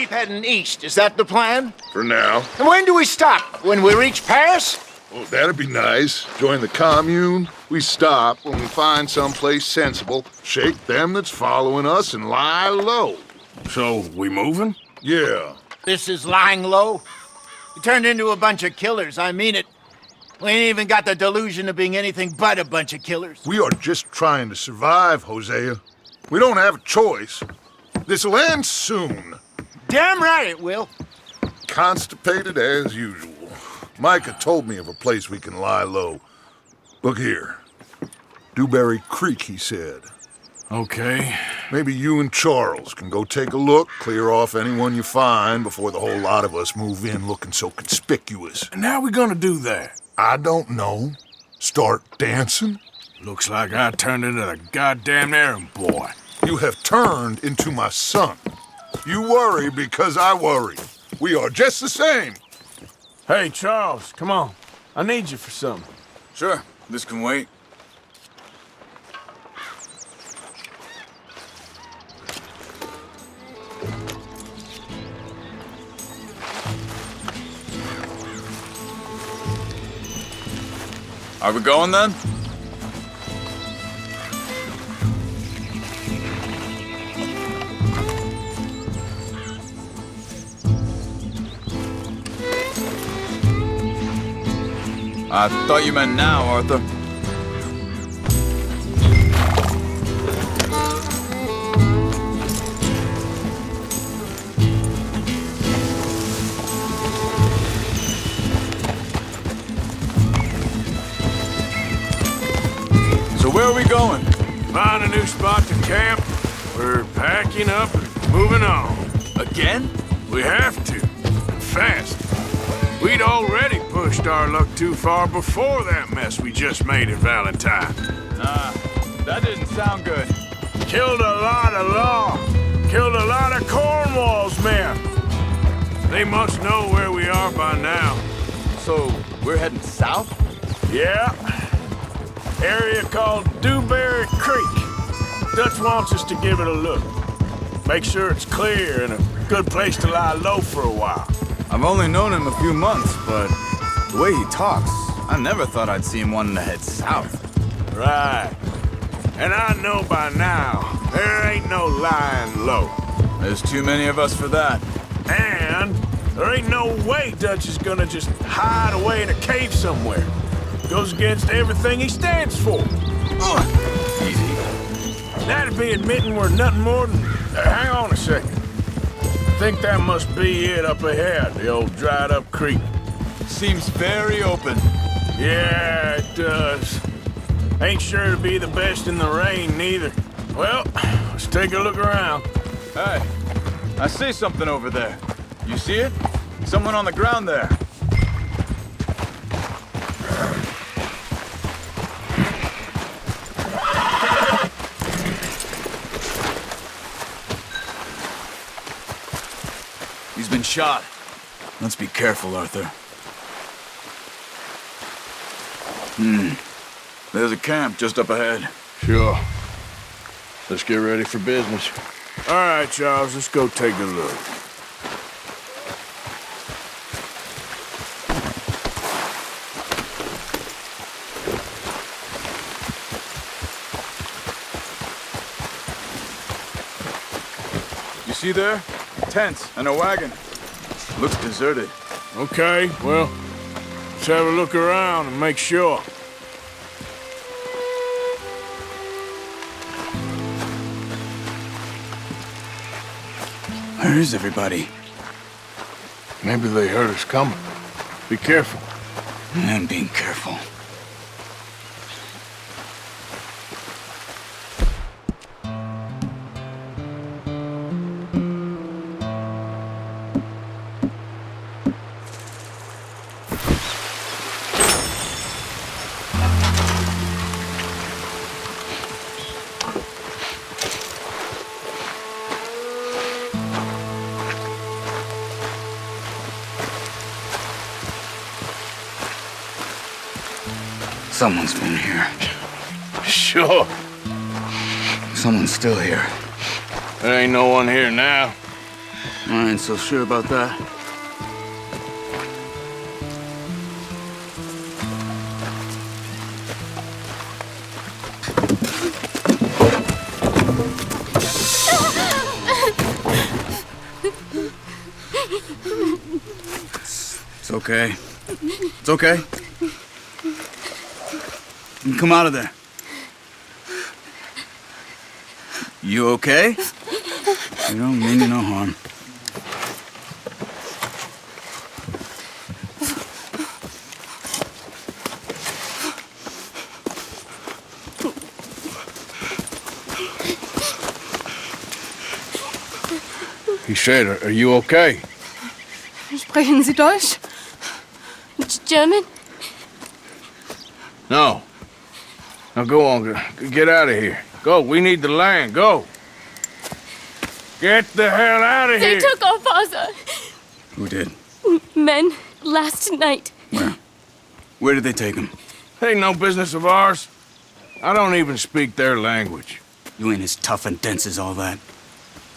keep heading east. Is that the plan? For now. And when do we stop? When we reach Paris? Oh, that'd be nice. Join the commune. We stop when we find someplace sensible, shake them that's following us, and lie low. So, we moving? Yeah. This is lying low. We turned into a bunch of killers, I mean it. We ain't even got the delusion of being anything but a bunch of killers. We are just trying to survive, Hosea. We don't have a choice. This'll end soon. Damn right it will. Constipated as usual. Micah told me of a place we can lie low. Look here. Dewberry Creek, he said. Okay. Maybe you and Charles can go take a look, clear off anyone you find before the whole lot of us move in looking so conspicuous. And how we gonna do that? I don't know. Start dancing? Looks like I turned into the goddamn errand boy. You have turned into my son. You worry because I worry. We are just the same. Hey, Charles, come on. I need you for something. Sure, this can wait. Are we going then? I thought you meant now, Arthur. So where are we going? Find a new spot to camp. We're packing up and moving on. Again? We have to. And fast. We'd already pushed our luck too far before that mess we just made in Valentine. Nah, that didn't sound good. Killed a lot of law. Killed a lot of Cornwall's men. They must know where we are by now. So, we're heading south? Yeah. Area called Dewberry Creek. Dutch wants us to give it a look. Make sure it's clear and a good place to lie low for a while. I've only known him a few months, but the way he talks, I never thought I'd see him wanting to head south. Right. And I know by now, there ain't no lying low. There's too many of us for that. And there ain't no way Dutch is gonna just hide away in a cave somewhere. Goes against everything he stands for. Easy. That'd be admitting we're nothing more than... hang on a second. I think that must be it up ahead, the old dried-up creek. Seems very open. Yeah, it does. Ain't sure to be the best in the rain, neither. Well, let's take a look around. Hey, I see something over there. You see it? Someone on the ground there. He's been shot. Let's be careful, Arthur. There's a camp just up ahead. Sure. Let's get ready for business. All right, Charles, let's go take a look. You see there? Tents and a wagon. Looks deserted. Okay, well, let's have a look around and make sure. Where is everybody? Maybe they heard us coming. Be careful. I'm being careful. Someone's been here. Sure. Someone's still here. There ain't no one here now. I ain't so sure about that. It's okay. It's okay. Come out of there. You okay? You don't mean you no harm. He said, are you okay? Sprechen Sie Deutsch? German? No. Now go on, get out of here. Go, we need the land, go. Get the hell out of They here! took our father. Who did? Men, last night. Where? Where did they take him? Ain't no business of ours. I don't even speak their language. You ain't as tough and dense as all that.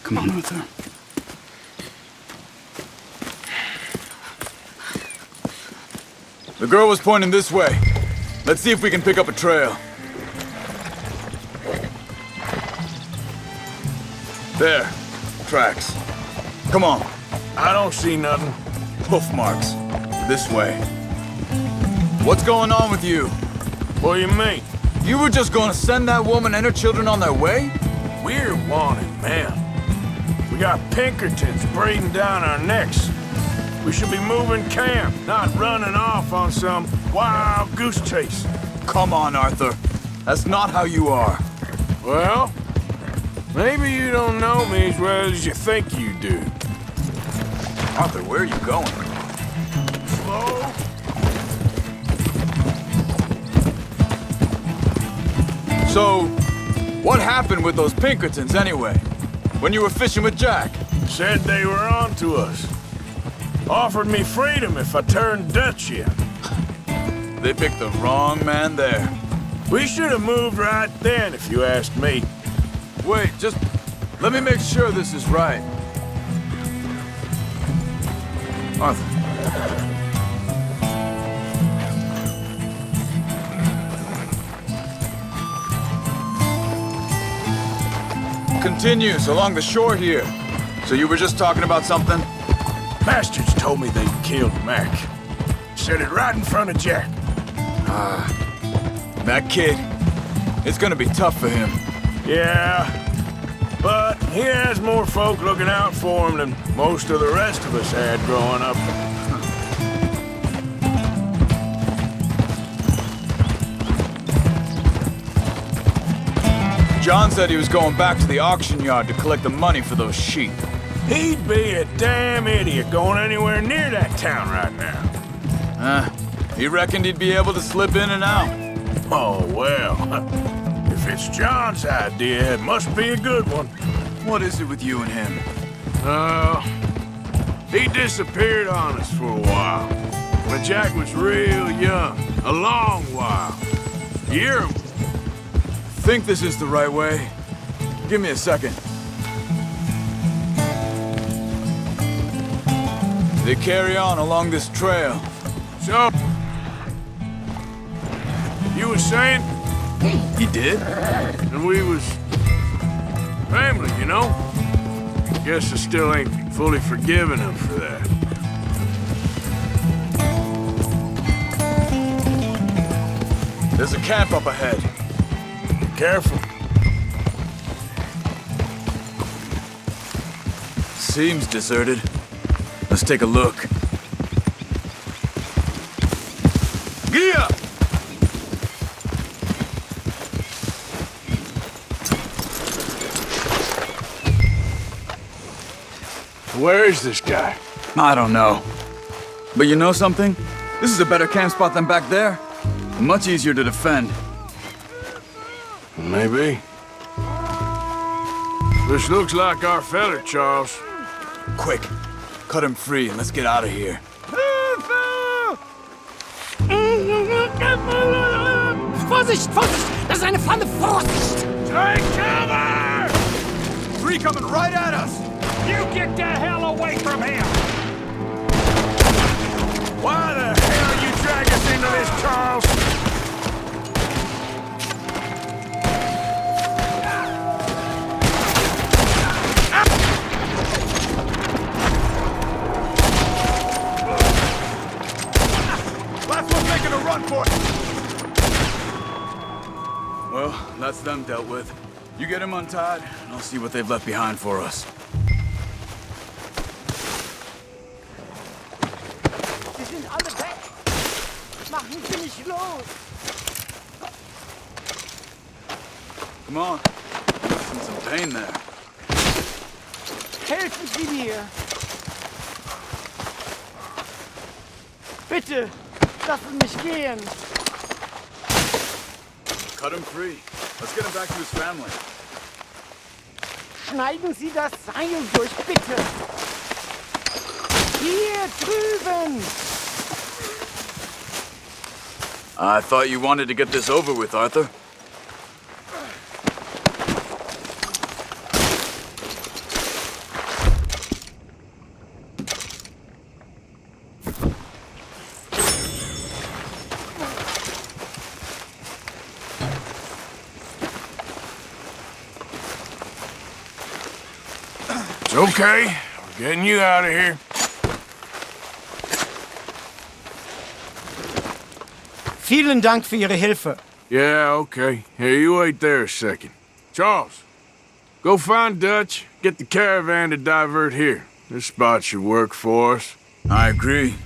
Come on, Arthur. The girl was pointing this way. Let's see if we can pick up a trail. There. Tracks. Come on. I don't see nothing. Hoof marks. This way. What's going on with you? What do you mean? You were just gonna send that woman and her children on their way? We're wanted, man. We got Pinkertons breathing down our necks. We should be moving camp, not running off on some wild goose chase. Come on, Arthur. That's not how you are. Well, maybe you don't know me as well as you think you do. Arthur, where are you going? Slow. So, what happened with those Pinkertons anyway? When you were fishing with Jack? Said they were on to us. Offered me freedom if I turned Dutch in. They picked the wrong man there. We should have moved right then, if you ask me. Wait, just let me make sure this is right. Arthur. Continues along the shore here. So you were just talking about something? Bastards told me they'd killed Mac. Said it right in front of Jack. That kid, it's gonna be tough for him. Yeah, but he has more folk looking out for him than most of the rest of us had growing up. John said he was going back to the auction yard to collect the money for those sheep. He'd be a damn idiot going anywhere near that town right now. He reckoned he'd be able to slip in and out. Oh, well. If it's John's idea, it must be a good one. What is it with you and him? He disappeared on us for a while. When Jack was real young. A long while. Year. Think this is the right way? Give me a second. They carry on along this trail. So, you was saying? He did? And we was family, you know? Guess I still ain't fully forgiven him for that. There's a camp up ahead. Careful. Seems deserted. Let's take a look. Gee up! Where is this guy? I don't know. But you know something? This is a better camp spot than back there. Much easier to defend. Maybe. This looks like our feller, Charles. Quick, cut him free and let's get out of here. Vorsicht, Vorsicht! Das ist eine Falle! Vorsicht! Take cover! Three coming right at us! You get the hell away from him! Why the hell you drag us into this, Charles? Last one's making a run for it! Well, that's them dealt with. You get him untied, and I'll see what they've left behind for us. Sie sind alle weg. Machen Sie mich los. Come on. I'm in some pain there. Helfen Sie mir. Bitte, lassen mich gehen. Cut him free. Let's get him back to his family. Schneiden Sie das Seil durch, bitte. Hier drüben. I thought you wanted to get this over with, Arthur. It's okay. We're getting you out of here. Vielen Dank für Ihre Hilfe. Yeah, okay. Here, you wait there a second. Charles, go find Dutch. Get the caravan to divert here. This spot should work for us. I agree.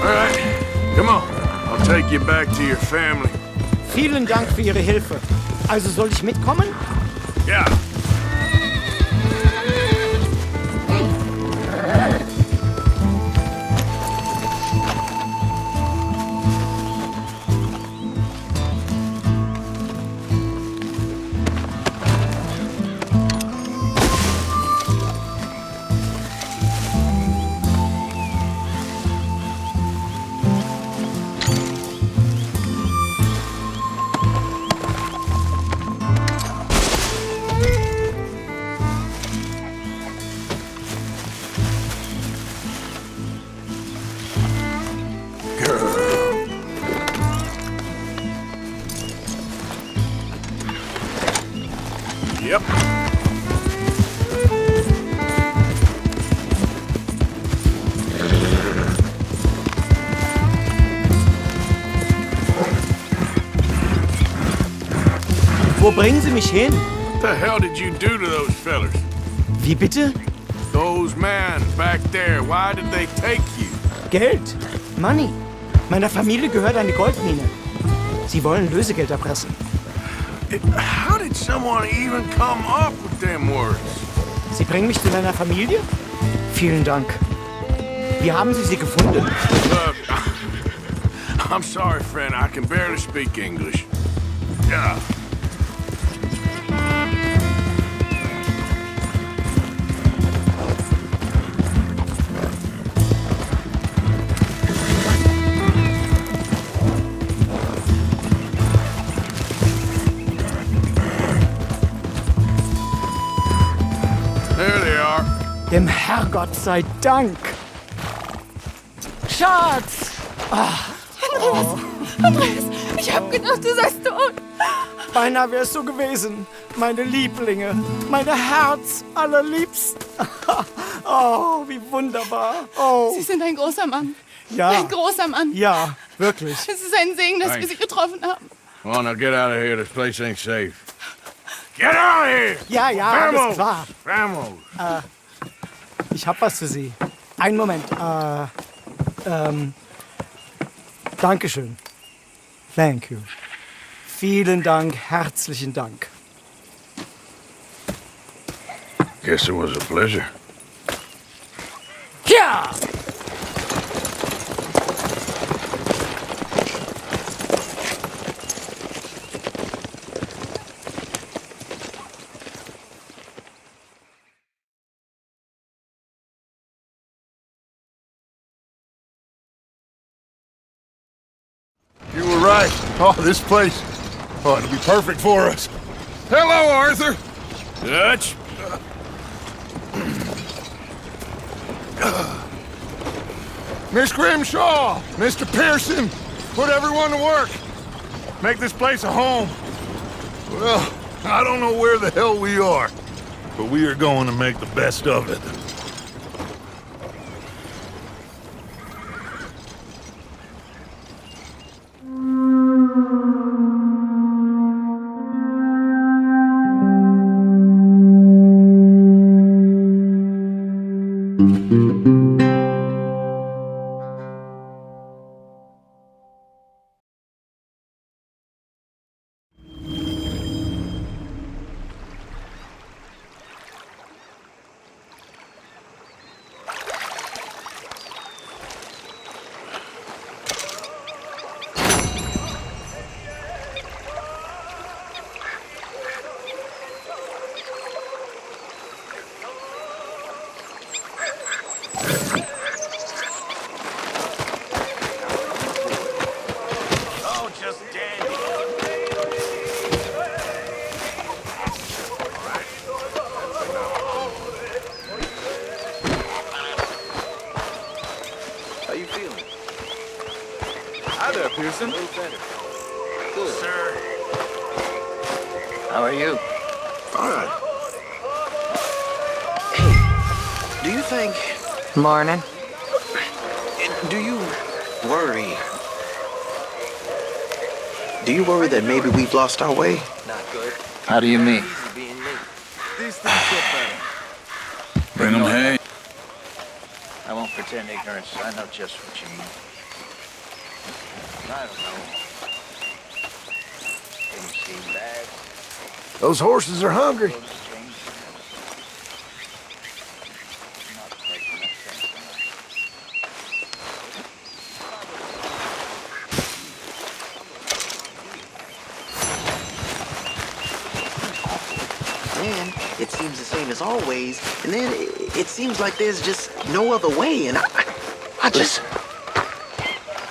All right, come on. I'll take you back to your family. Vielen Dank für Ihre Hilfe. Also soll ich mitkommen? Yeah. Yep. Wo bringen Sie mich hin? What the hell did you do to those fellers? Wie bitte? Those men back there, why did they take you? Geld. Money. Meiner Familie gehört eine Goldmine. Sie wollen Lösegeld erpressen. How did someone even come up with them words? Sie bringen mich zu meiner Familie? Vielen Dank. Wie haben Sie sie gefunden? Look, I'm sorry, friend. I can barely speak English. Yeah. There they are. Dem Herrgott sei Dank. Schatz! Andreas, ich hab gedacht, du seist tot. Beinahe wär's so gewesen. Meine Lieblinge. Meine Herz allerliebsten. Oh, wie wunderbar. Oh, Sie sind ein großer Mann. ja. Ein großer Mann. Ja, wirklich. Es ist ein Segen, dass wir Sie getroffen haben. Come on, now get out of here. This place ain't safe. Get out of here! Ja, ja, alles klar. Vamos! Ich hab was für Sie. Einen Moment. Dankeschön. Thank you. Vielen Dank, herzlichen Dank. Guess it was a pleasure. Ja! right. Oh, this place. Oh, it'll be perfect for us. Hello, Arthur. Dutch? Miss Grimshaw, Mr. Pearson, put everyone to work. Make this place a home. Well, I don't know where the hell we are, but we are going to make the best of it. Oh, just dandy. How you feeling? Hi there, Pearson. A little better. Good. Sir. How are you? Fine. Do you think... Morning. Do you worry... Do you worry that maybe we've lost our way? Not good. How do you mean? Easy being late. These things get better. Bring them hay. I won't pretend ignorance. I know just what you mean. I don't know. Things seem bad. Those horses are hungry. Clothes change. Not making much sense enough. Then it seems the same as always, and then it seems like there's just no other way, and I just... Listen,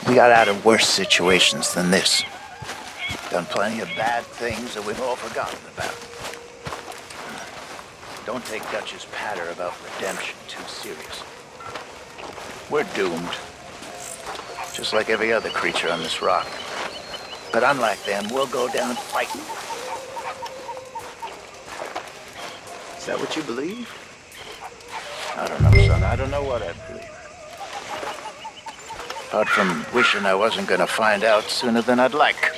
we got out of worse situations than this. Done plenty of bad things that we've all forgotten about. Don't take Dutch's patter about redemption too seriously. We're doomed. Just like every other creature on this rock. But unlike them, we'll go down fighting. Is that what you believe? I don't know, son. I don't know what I believe. Apart from wishing I wasn't gonna find out sooner than I'd like.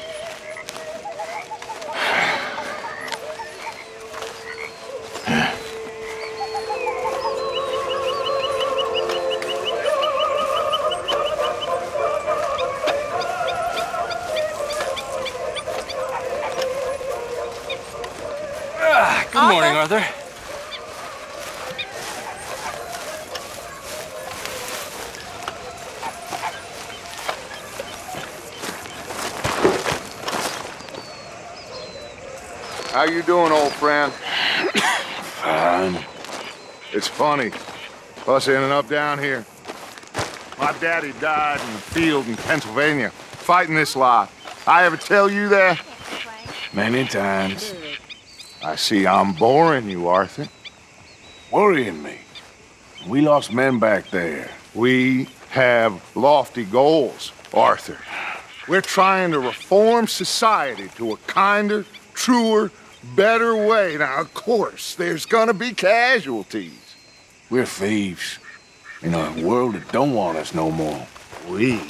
Good morning, Arthur. How you doing, old friend? Fine. It's funny, us ending up down here. My daddy died in the field in Pennsylvania, fighting this lot. I ever tell you that? Many times. I see I'm boring you, Arthur. Worrying me. We lost men back there. We have lofty goals, Arthur. We're trying to reform society to a kinder, truer, better way. Now, of course, there's gonna be casualties. We're thieves. In a world that don't want us no more. We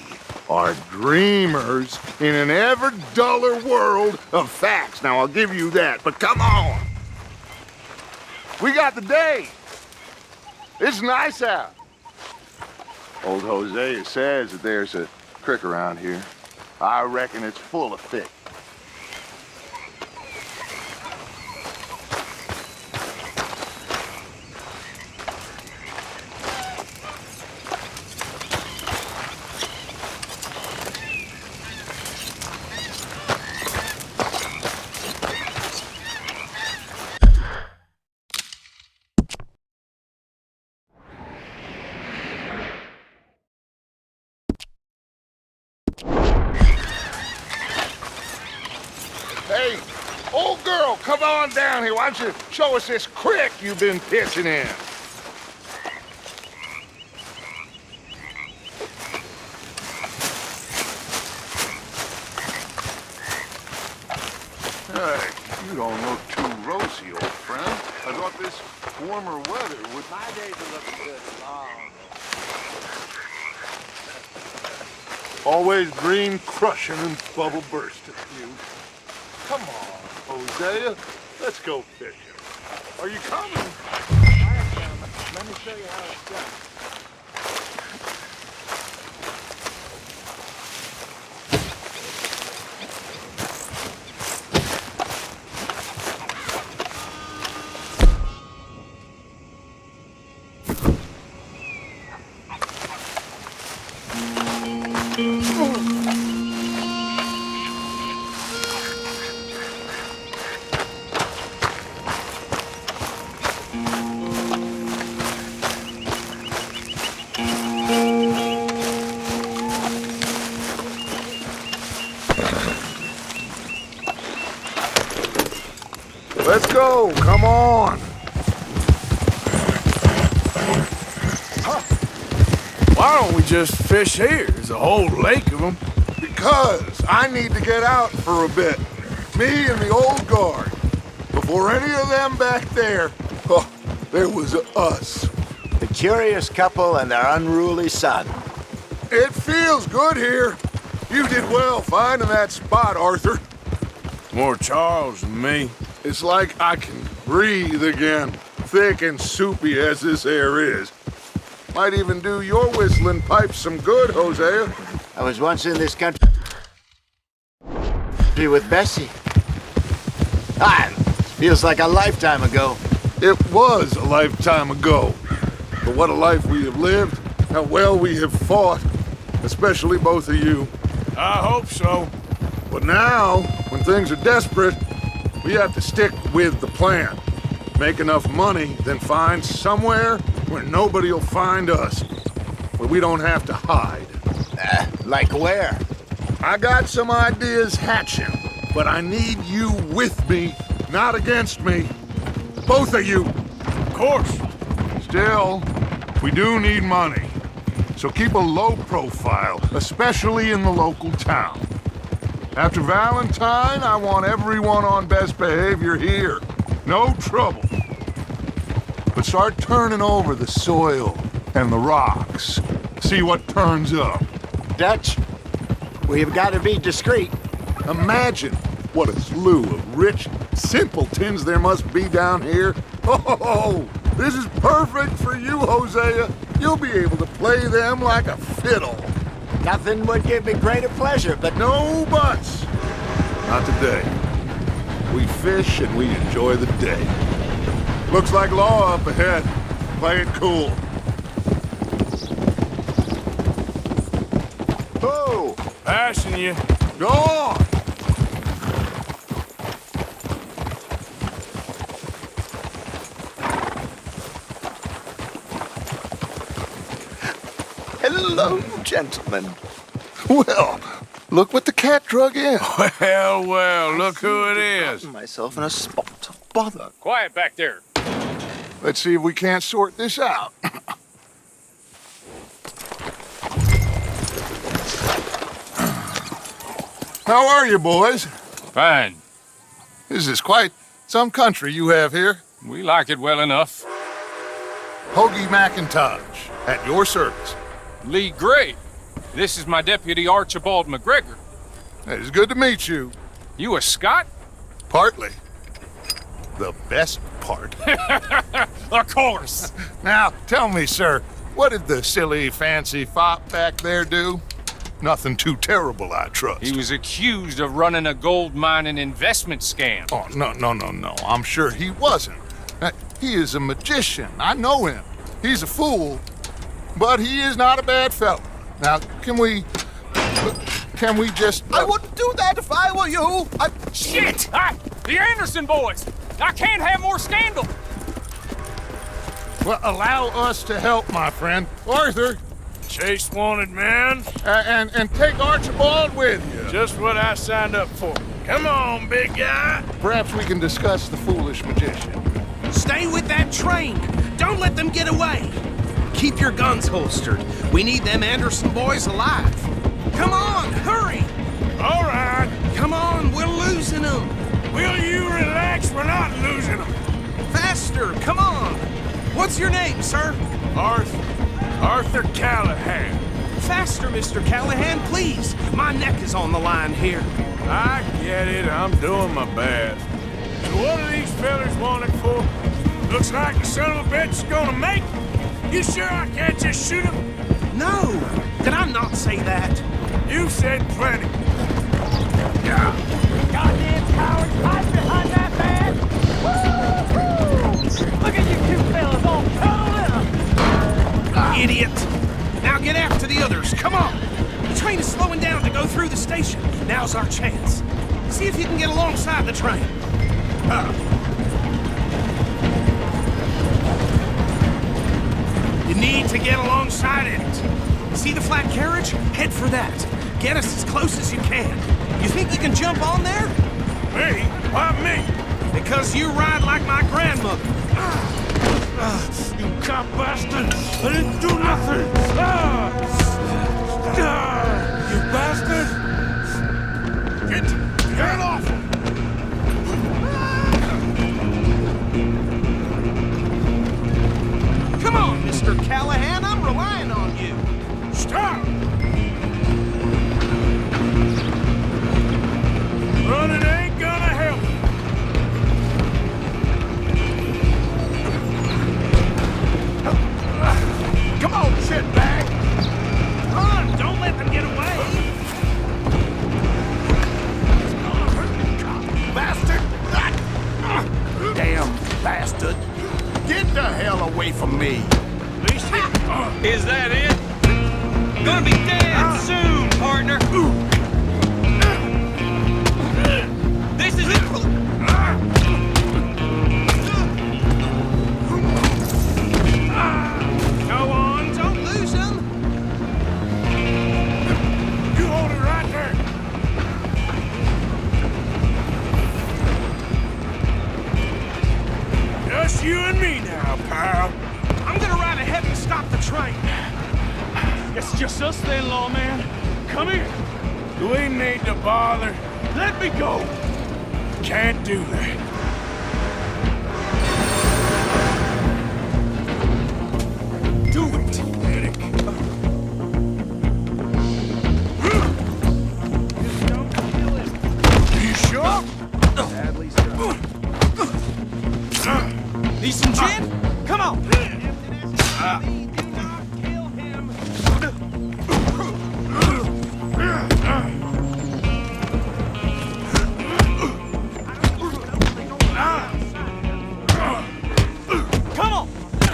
are dreamers in an ever duller world of facts. Now, I'll give you that, but come on. We got the day. It's nice out. Old Hosea says that there's a creek around here. I reckon it's full of fish. come on down here. Why don't you show us this creek you've been pitching in? Hey, you don't look too rosy, old friend. I thought this warmer weather would... My days are looking good. Always green crushing and bubble bursting, you. Come on, Hosea. Let's go fishing. Are you coming? Let me show you how it's done. Let's go. Come on. Why don't we just fish here? There's a whole lake of them. Because I need to get out for a bit. Me and the old guard. Before any of them back there, oh, there was us. The curious couple and their unruly son. It feels good here. You did well finding that spot, Arthur. More Charles than me. It's like I can breathe again, thick and soupy as this air is. Might even do your whistling pipes some good, Hosea. I was once in this country with Bessie. Feels like a lifetime ago. It was a lifetime ago. But what a life we have lived, how well we have fought, especially both of you. I hope so. But now, when things are desperate, we have to stick with the plan. Make enough money, then find somewhere where nobody will find us. Where we don't have to hide. Like where? I got some ideas hatching, but I need you with me, not against me. Both of you. Of course. Still, we do need money. So keep a low profile, especially in the local town. After Valentine, I want everyone on best behavior here. No trouble. But start turning over the soil and the rocks. See what turns up. Dutch, we've got to be discreet. Imagine what a slew of rich simpletons there must be down here. Oh, this is perfect for you, Hosea. You'll be able to play them like a fiddle. Nothing would give me greater pleasure, but No buts. Not today. We fish and we enjoy the day. Looks like law up ahead. Play it cool. Oh, Passing you. Go on. hello, gentlemen. Well, look what the cat drug in. Well, look who it is. Myself in a spot of bother. Quiet back there. Let's see if we can't sort this out. How are you, boys? Fine. This is quite some country you have here. We like it well enough. Hoagie McIntosh, at your service. Lee Gray. This is my deputy Archibald McGregor. It is good to meet you. You a Scot? Partly. The best part. Of course. Now, tell me, sir, what did the silly, fancy fop back there do? Nothing too terrible, I trust. He was accused of running a gold mining investment scam. Oh, no. I'm sure he wasn't. He is a magician. I know him. He's a fool, but he is not a bad fellow. Now, can we just... I wouldn't do that if I were you. Shit! The Anderson boys! I can't have more scandal! Well, allow us to help, my friend. Arthur, Chase wanted man. And take Archibald with you. Just what I signed up for. Come on, big guy. Perhaps we can discuss the foolish magician. Stay with that train. Don't let them get away. Keep your guns holstered. We need them Anderson boys alive. Come on, hurry. All right. Come on, we're losing them. Will you relax? We're not losing them. Faster, come on. What's your name, sir? Arthur Callahan. Faster, Mr. Callahan, please. My neck is on the line here. I get it. I'm doing my best. So what are these fellas wanted for? Looks like the son of a bitch is gonna make it. You sure I can't just shoot him? No. Did I not say that? You said plenty. Goddamn cowards hide behind that man! Woo-hoo! Look at you two fellas all cuddled up! Idiot! Now get after the others, come on! The train is slowing down to go through the station. Now's our chance. See if you can get alongside the train. You need to get alongside it. See the flat carriage? Head for that. Get us as close as you can. You think you can jump on there? Me? Why me? Because you ride like my grandmother. You cop bastard! I didn't do nothing! You bastard! Get off! Come on, Mr. Callahan, I'm relying on you. Stop! Running ain't gonna help. Come on, shitbag! Run! Don't let them get away! Bastard! Damn bastard! Get the hell away from me! Is that it? Gonna be dead soon, partner! This is it! Go on, don't lose them! You hold it right there. Just you and me now, pal. I'm gonna ride ahead and stop the train. It's just us then, lawman. Come here. Do we need to bother? Let me go. Can't do that. Do it! Medic. You sure? Need some gin? Come on!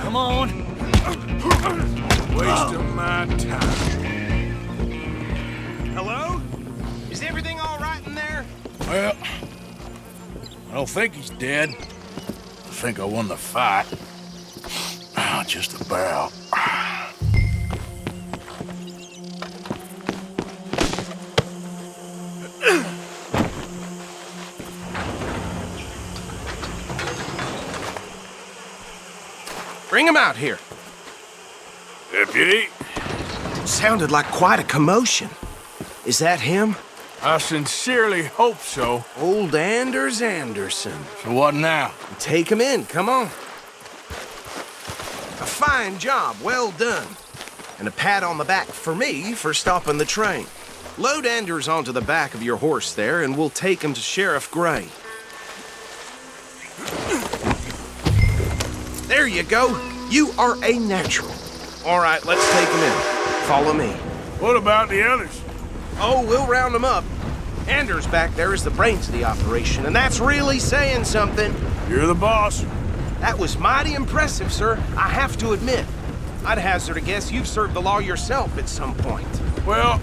Come on. Wasting my time. Hello? Is everything all right in there? Well, I don't think he's dead. I think I won the fight. Just about. Bring him out here. Deputy, Sounded like quite a commotion. Is that him? I sincerely hope so. Old Anders Anderson. So what now? Take him in, come on. A fine job, well done. And a pat on the back for me for stopping the train. Load Anders onto the back of your horse there, and we'll take him to Sheriff Gray. There you go. You are a natural. All right, let's take him in. Follow me. What about the others? Oh, we'll round them up. Anders back there is the brains of the operation, and that's really saying something. You're the boss. That was mighty impressive, sir. I have to admit. I'd hazard a guess you've served the law yourself at some point. Well,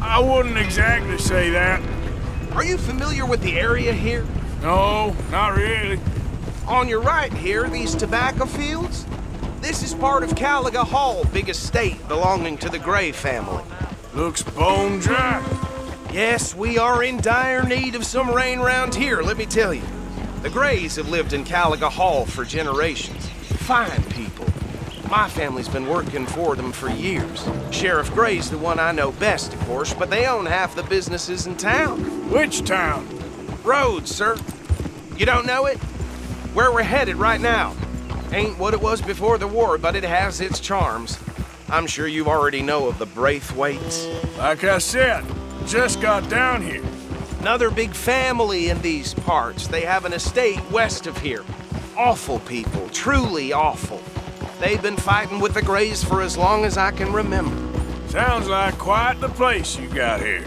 I wouldn't exactly say that. Are you familiar with the area here? No, not really. On your right here, these tobacco fields? This is part of Caliga Hall, big estate belonging to the Gray family. Looks bone dry. Yes, we are in dire need of some rain round here, let me tell you. The Grays have lived in Caliga Hall for generations. Fine people. My family's been working for them for years. Sheriff Gray's the one I know best, of course, but they own half the businesses in town. Which town? Rhodes, sir. You don't know it? Where we're headed right now. Ain't what it was before the war, but it has its charms. I'm sure you already know of the Braithwaites. Like I said, just got down here. Another big family in these parts. They have an estate west of here. Awful people, truly awful. They've been fighting with the Grays for as long as I can remember. Sounds like quite the place you got here.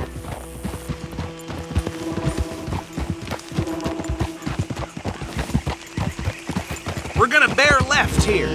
We're gonna bear left here.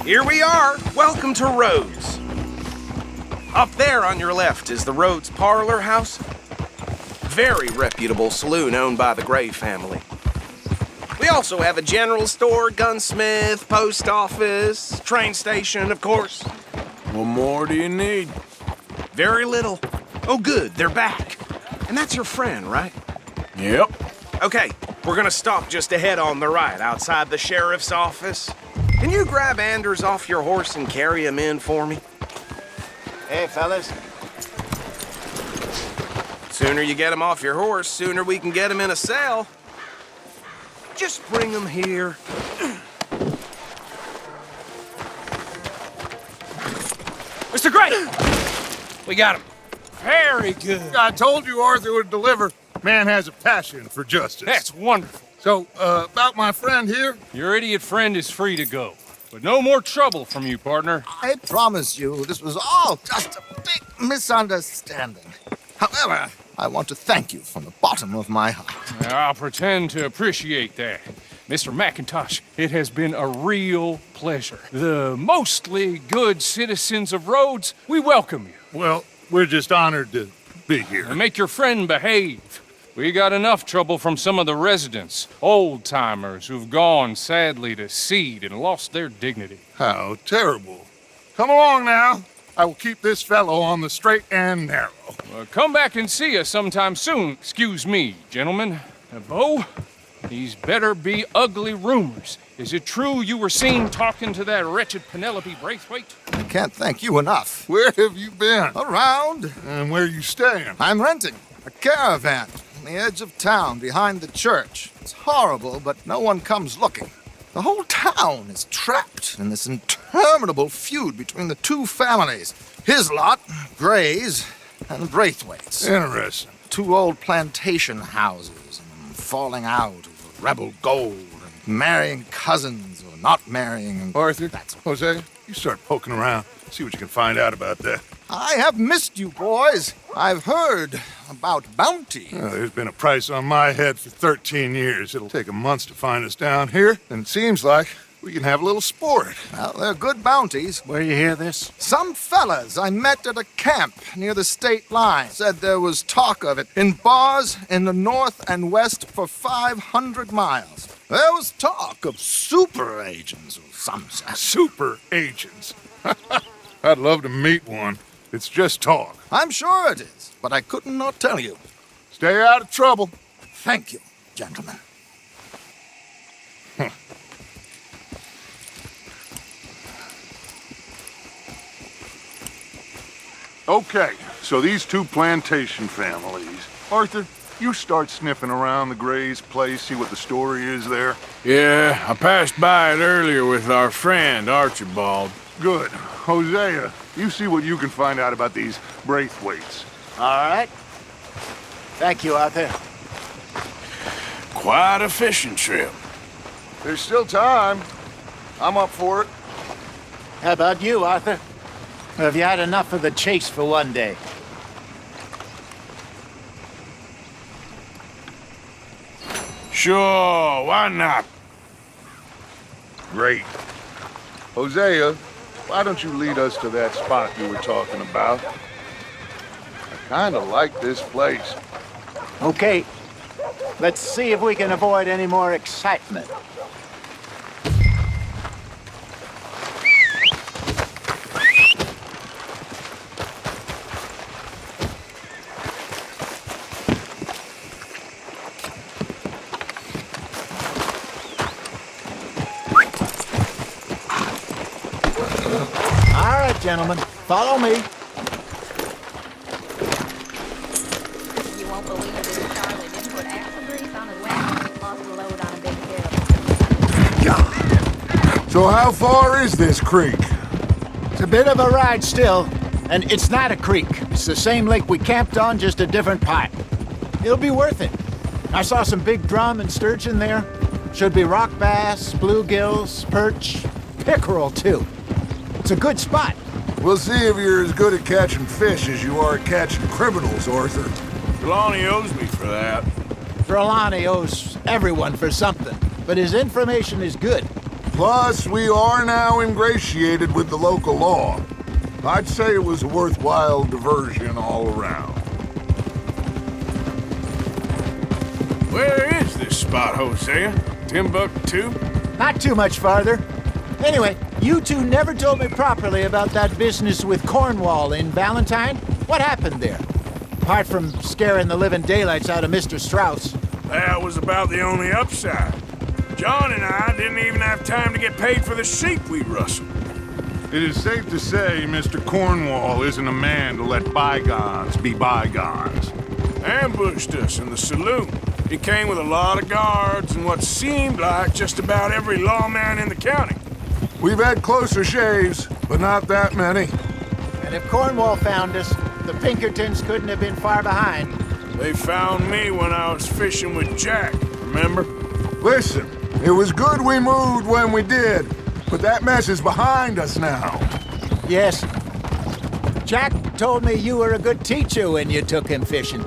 Here we are. Welcome to Rhodes. Up there on your left is the Rhodes Parlor House. Very reputable saloon owned by the Gray family. We also have a general store, gunsmith, post office, train station, of course. What more do you need? Very little. Oh, good, they're back. And that's your friend, right? Yep. Okay, we're gonna stop just ahead on the right, outside the sheriff's office. Can you grab Anders off your horse and carry him in for me? Hey, fellas. Sooner you get him off your horse, sooner we can get him in a cell. Just bring him here. Mr. Gray! We got him. Very good. I told you Arthur would deliver. Man has a passion for justice. That's wonderful. So, about my friend here? Your idiot friend is free to go. But no more trouble from you, partner. I promise you, this was all just a big misunderstanding. However, I want to thank you from the bottom of my heart. I'll pretend to appreciate that. Mr. McIntosh, it has been a real pleasure. The mostly good citizens of Rhodes, we welcome you. Well, we're just honored to be here. Make your friend behave. We got enough trouble from some of the residents, old-timers who've gone, sadly, to seed and lost their dignity. How terrible. Come along now. I will keep this fellow on the straight and narrow. Come back and see us sometime soon. Excuse me, gentlemen. Bo, these better be ugly rumors. Is it true you were seen talking to that wretched Penelope Braithwaite? I can't thank you enough. Where have you been? Around. And where you staying? I'm renting a caravan on the edge of town behind the church. It's horrible, but no one comes looking. The whole town is trapped in this interminable feud between the two families. His lot, Gray's, and the Braithwaites. Interesting. Two old plantation houses, and falling out over rebel gold, and marrying cousins or not marrying. And Arthur, Jose, you start poking around. See what you can find out about that. I have missed you, boys. I've heard about bounty. There's been a price on my head for 13 years. It'll take a month to find us down here, and it seems like we can have a little sport. Well, they're good bounties. Where you hear this? Some fellas I met at a camp near the state line said there was talk of it in bars in the north and west for 500 miles. There was talk of super agents or some such. Super agents? I'd love to meet one. It's just talk. I'm sure it is, but I couldn't not tell you. Stay out of trouble. Thank you, gentlemen. Okay, so these two plantation families. Arthur, you start sniffing around the Gray's place, see what the story is there. Yeah, I passed by it earlier with our friend, Archibald. Good. Hosea, you see what you can find out about these Braithwaites. All right. Thank you, Arthur. Quite a fishing trip. There's still time. I'm up for it. How about you, Arthur? Or have you had enough of the chase for one day? Sure, why not? Great. Hosea, why don't you lead us to that spot you were talking about? I kinda like this place. Okay. Let's see if we can avoid any more excitement. All right, gentlemen, follow me. You won't believe it, Charlie didn't put axle grease on his wagon and lost the load on a big barrel. So how far is this creek? It's a bit of a ride still, and it's not a creek. It's the same lake we camped on, just a different pipe. It'll be worth it. I saw some big drum and sturgeon there. Should be rock bass, bluegills, perch, pickerel too. It's a good spot. We'll see if you're as good at catching fish as you are at catching criminals, Arthur. Trelawney owes me for that. Trelawney owes everyone for something, but his information is good. Plus, we are now ingratiated with the local law. I'd say it was a worthwhile diversion all around. Where is this spot, Hosea? Timbuktu? Not too much farther. Anyway, you two never told me properly about that business with Cornwall in Valentine. What happened there? Apart from scaring the living daylights out of Mr. Strauss. That was about the only upside. John and I didn't even have time to get paid for the sheep we rustled. It is safe to say Mr. Cornwall isn't a man to let bygones be bygones. Ambushed us in the saloon. He came with a lot of guards and what seemed like just about every lawman in the county. We've had closer shaves, but not that many. And if Cornwall found us, the Pinkertons couldn't have been far behind. They found me when I was fishing with Jack, remember? Listen, it was good we moved when we did, but that mess is behind us now. Yes. Jack told me you were a good teacher when you took him fishing.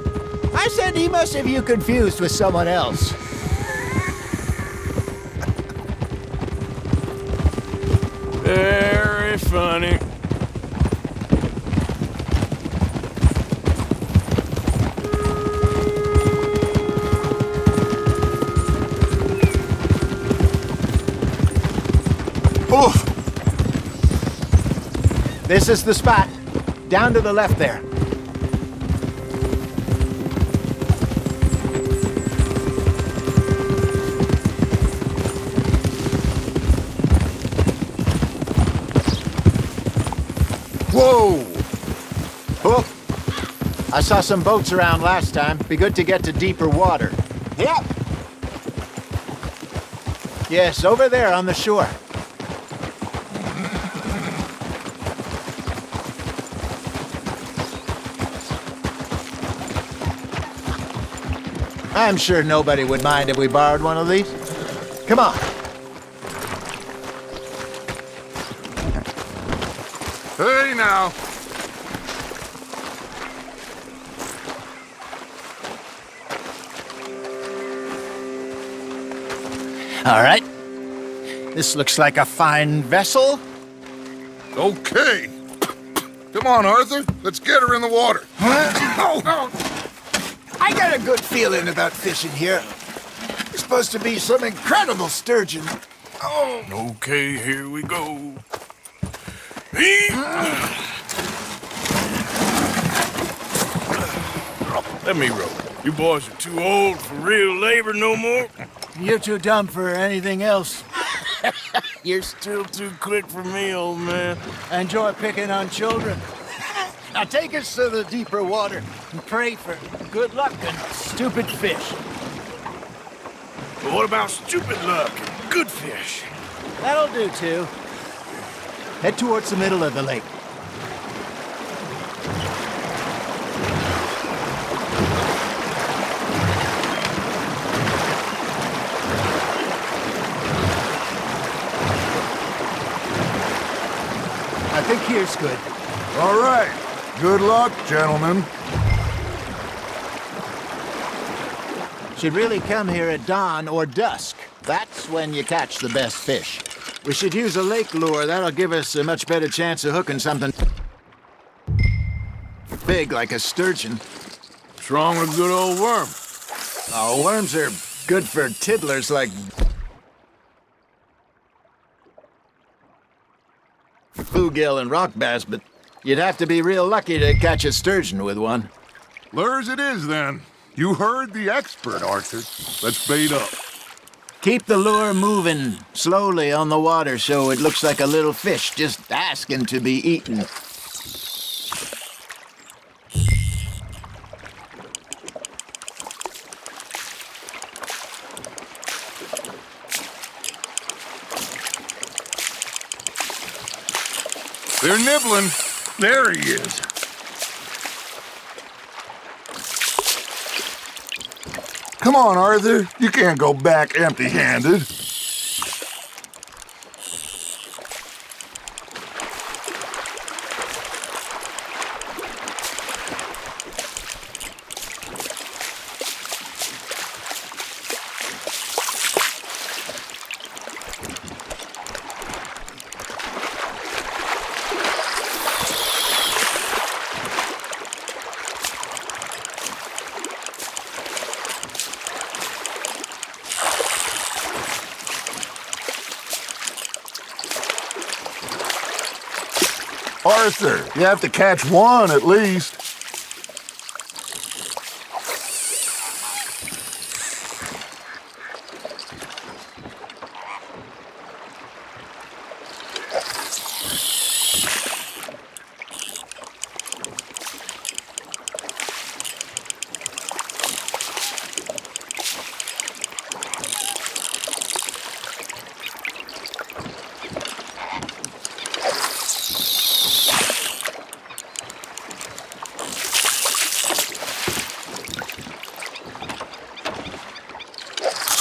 I said he must have you confused with someone else. Very funny. Oof! This is the spot. Down to the left there. Whoa! Oh, I saw some boats around last time. Be good to get to deeper water. Yep. Yes, over there on the shore. I'm sure nobody would mind if we borrowed one of these. Come on. Hey, now. All right. This looks like a fine vessel. Okay. Come on, Arthur. Let's get her in the water. I got a good feeling about fishing here. There's supposed to be some incredible sturgeon. Oh. Okay, here we go. Let me row. You boys are too old for real labor no more. You're too dumb for anything else. You're still too quick for me, old man. I enjoy picking on children. Now take us to the deeper water and pray for good luck and stupid fish. But what about stupid luck and good fish? That'll do, too. Head towards the middle of the lake. I think here's good. All right. Good luck, gentlemen. Should really come here at dawn or dusk. That's when you catch the best fish. We should use a lake lure. That'll give us a much better chance of hooking something big like a sturgeon. What's wrong with good old worm? Oh, worms are good for tiddlers like bluegill and rock bass, but you'd have to be real lucky to catch a sturgeon with one. Lures it is, then. You heard the expert, Arthur. Let's bait up. Keep the lure moving slowly on the water so it looks like a little fish just asking to be eaten. They're nibbling. There he is. Come on, Arthur. You can't go back empty-handed. Arthur, you have to catch one at least.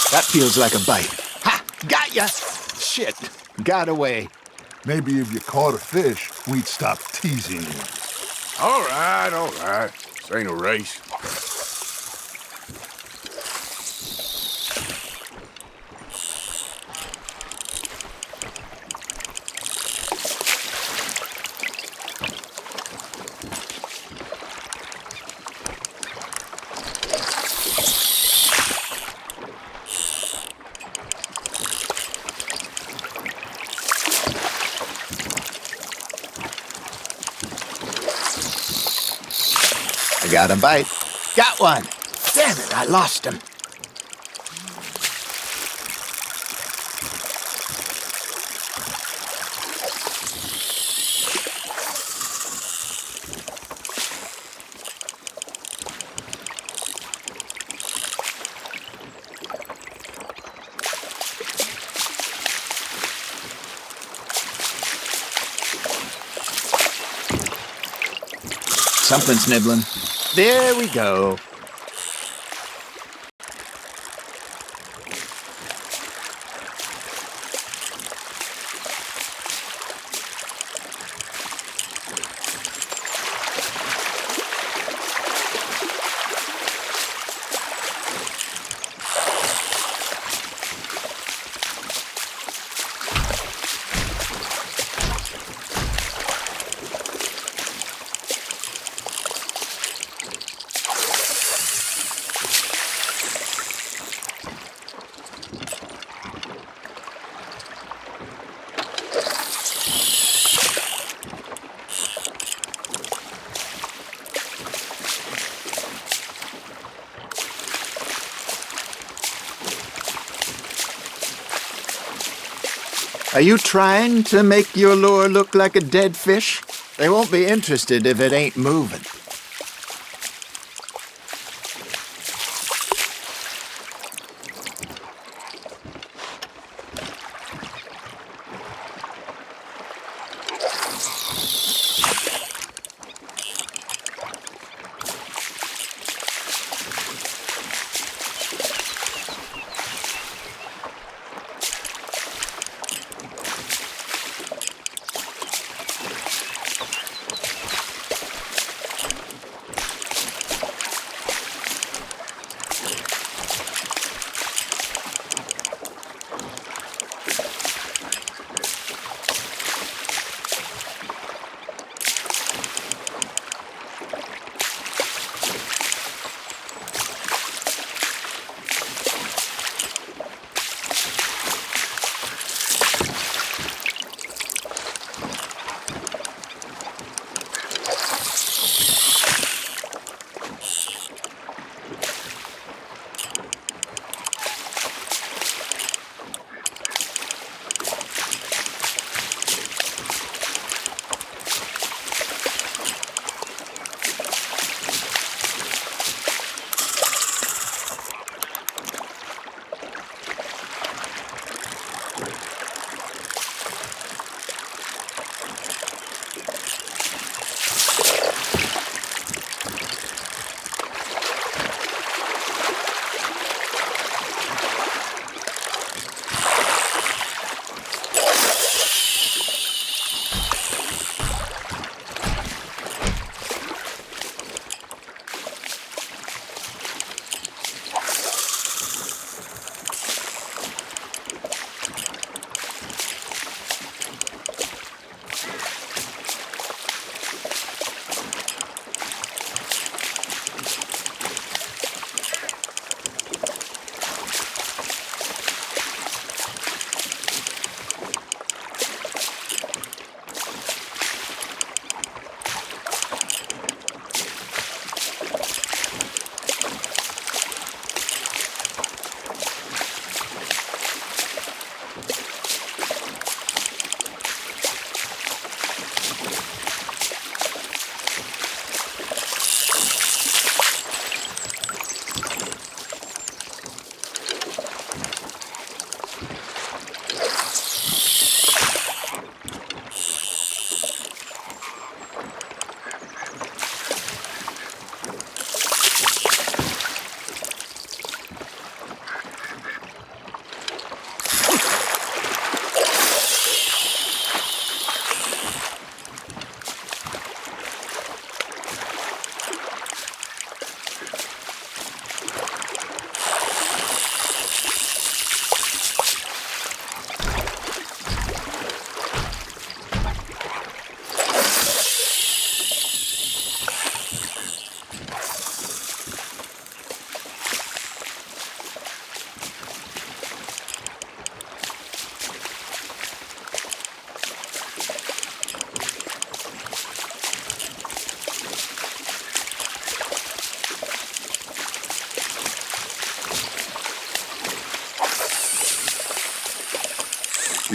That feels like a bite. Ha! Got ya! Shit, got away. Maybe if you caught a fish, we'd stop teasing you. All right, all right. This ain't a race. I got a bite. Got one. Damn it, I lost him. Something's nibbling. There we go. Are you trying to make your lure look like a dead fish? They won't be interested if it ain't moving.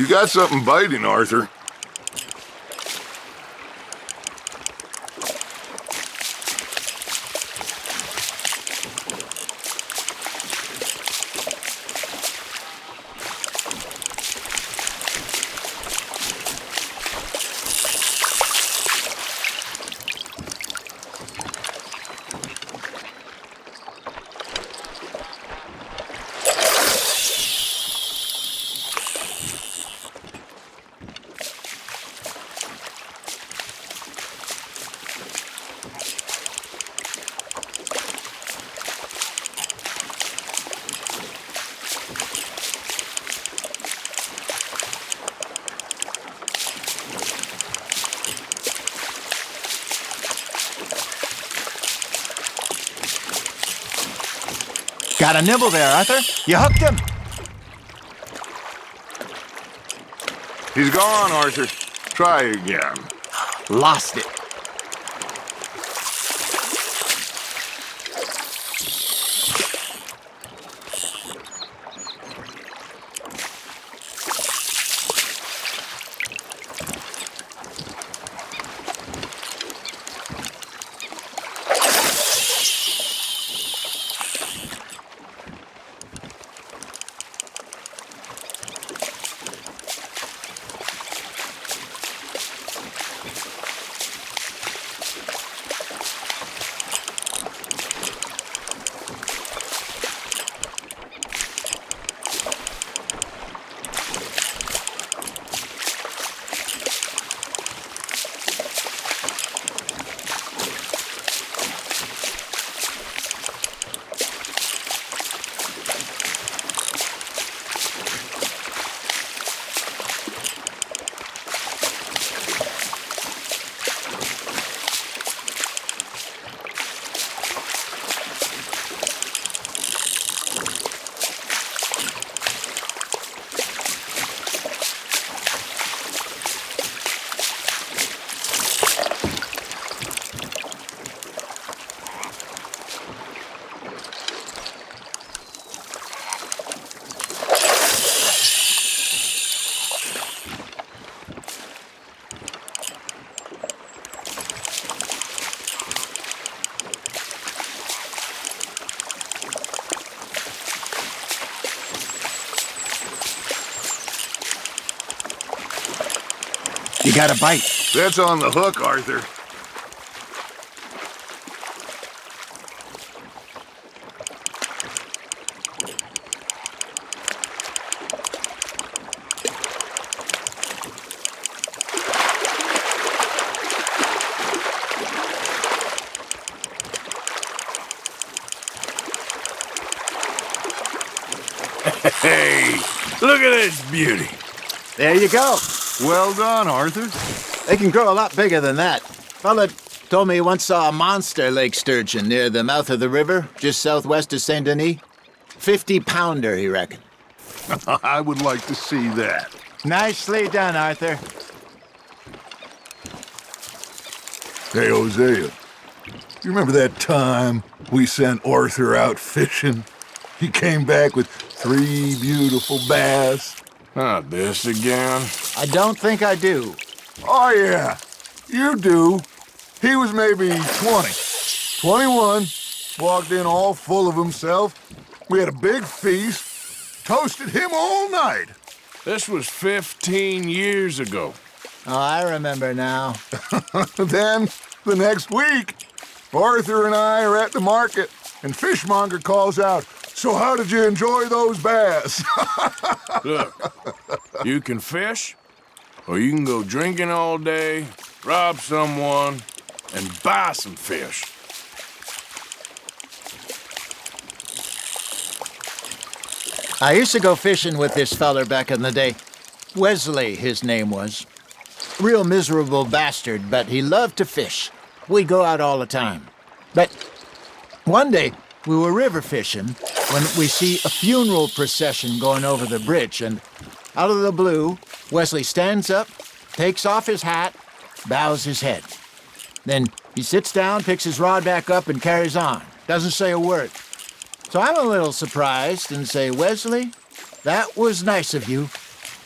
You got something biting, Arthur. Got a nibble there, Arthur. You hooked him. He's gone, Arthur. Try again. Lost it. You got a bite. That's on the hook, Arthur. Hey, look at this beauty. There you go. Well done, Arthur. They can grow a lot bigger than that. Fella told me he once saw a monster lake sturgeon near the mouth of the river, just southwest of Saint Denis. 50-pounder, he reckoned. I would like to see that. Nicely done, Arthur. Hey, Hosea, you remember that time we sent Arthur out fishing? He came back with 3 beautiful bass. Not this again. I don't think I do. Oh, yeah, you do. He was maybe 20, 21, walked in all full of himself. We had a big feast, toasted him all night. This was 15 years ago. Oh, I remember now. Then, the next week, Arthur and I are at the market, and Fishmonger calls out, "So how did you enjoy those bass?" Look, you can fish, or you can go drinking all day, rob someone, and buy some fish. I used to go fishing with this feller back in the day. Wesley, his name was. Real miserable bastard, but he loved to fish. We'd go out all the time. But one day, we were river fishing when we see a funeral procession going over the bridge, and out of the blue, Wesley stands up, takes off his hat, bows his head. Then he sits down, picks his rod back up, and carries on. Doesn't say a word. So I'm a little surprised and say, "Wesley, that was nice of you,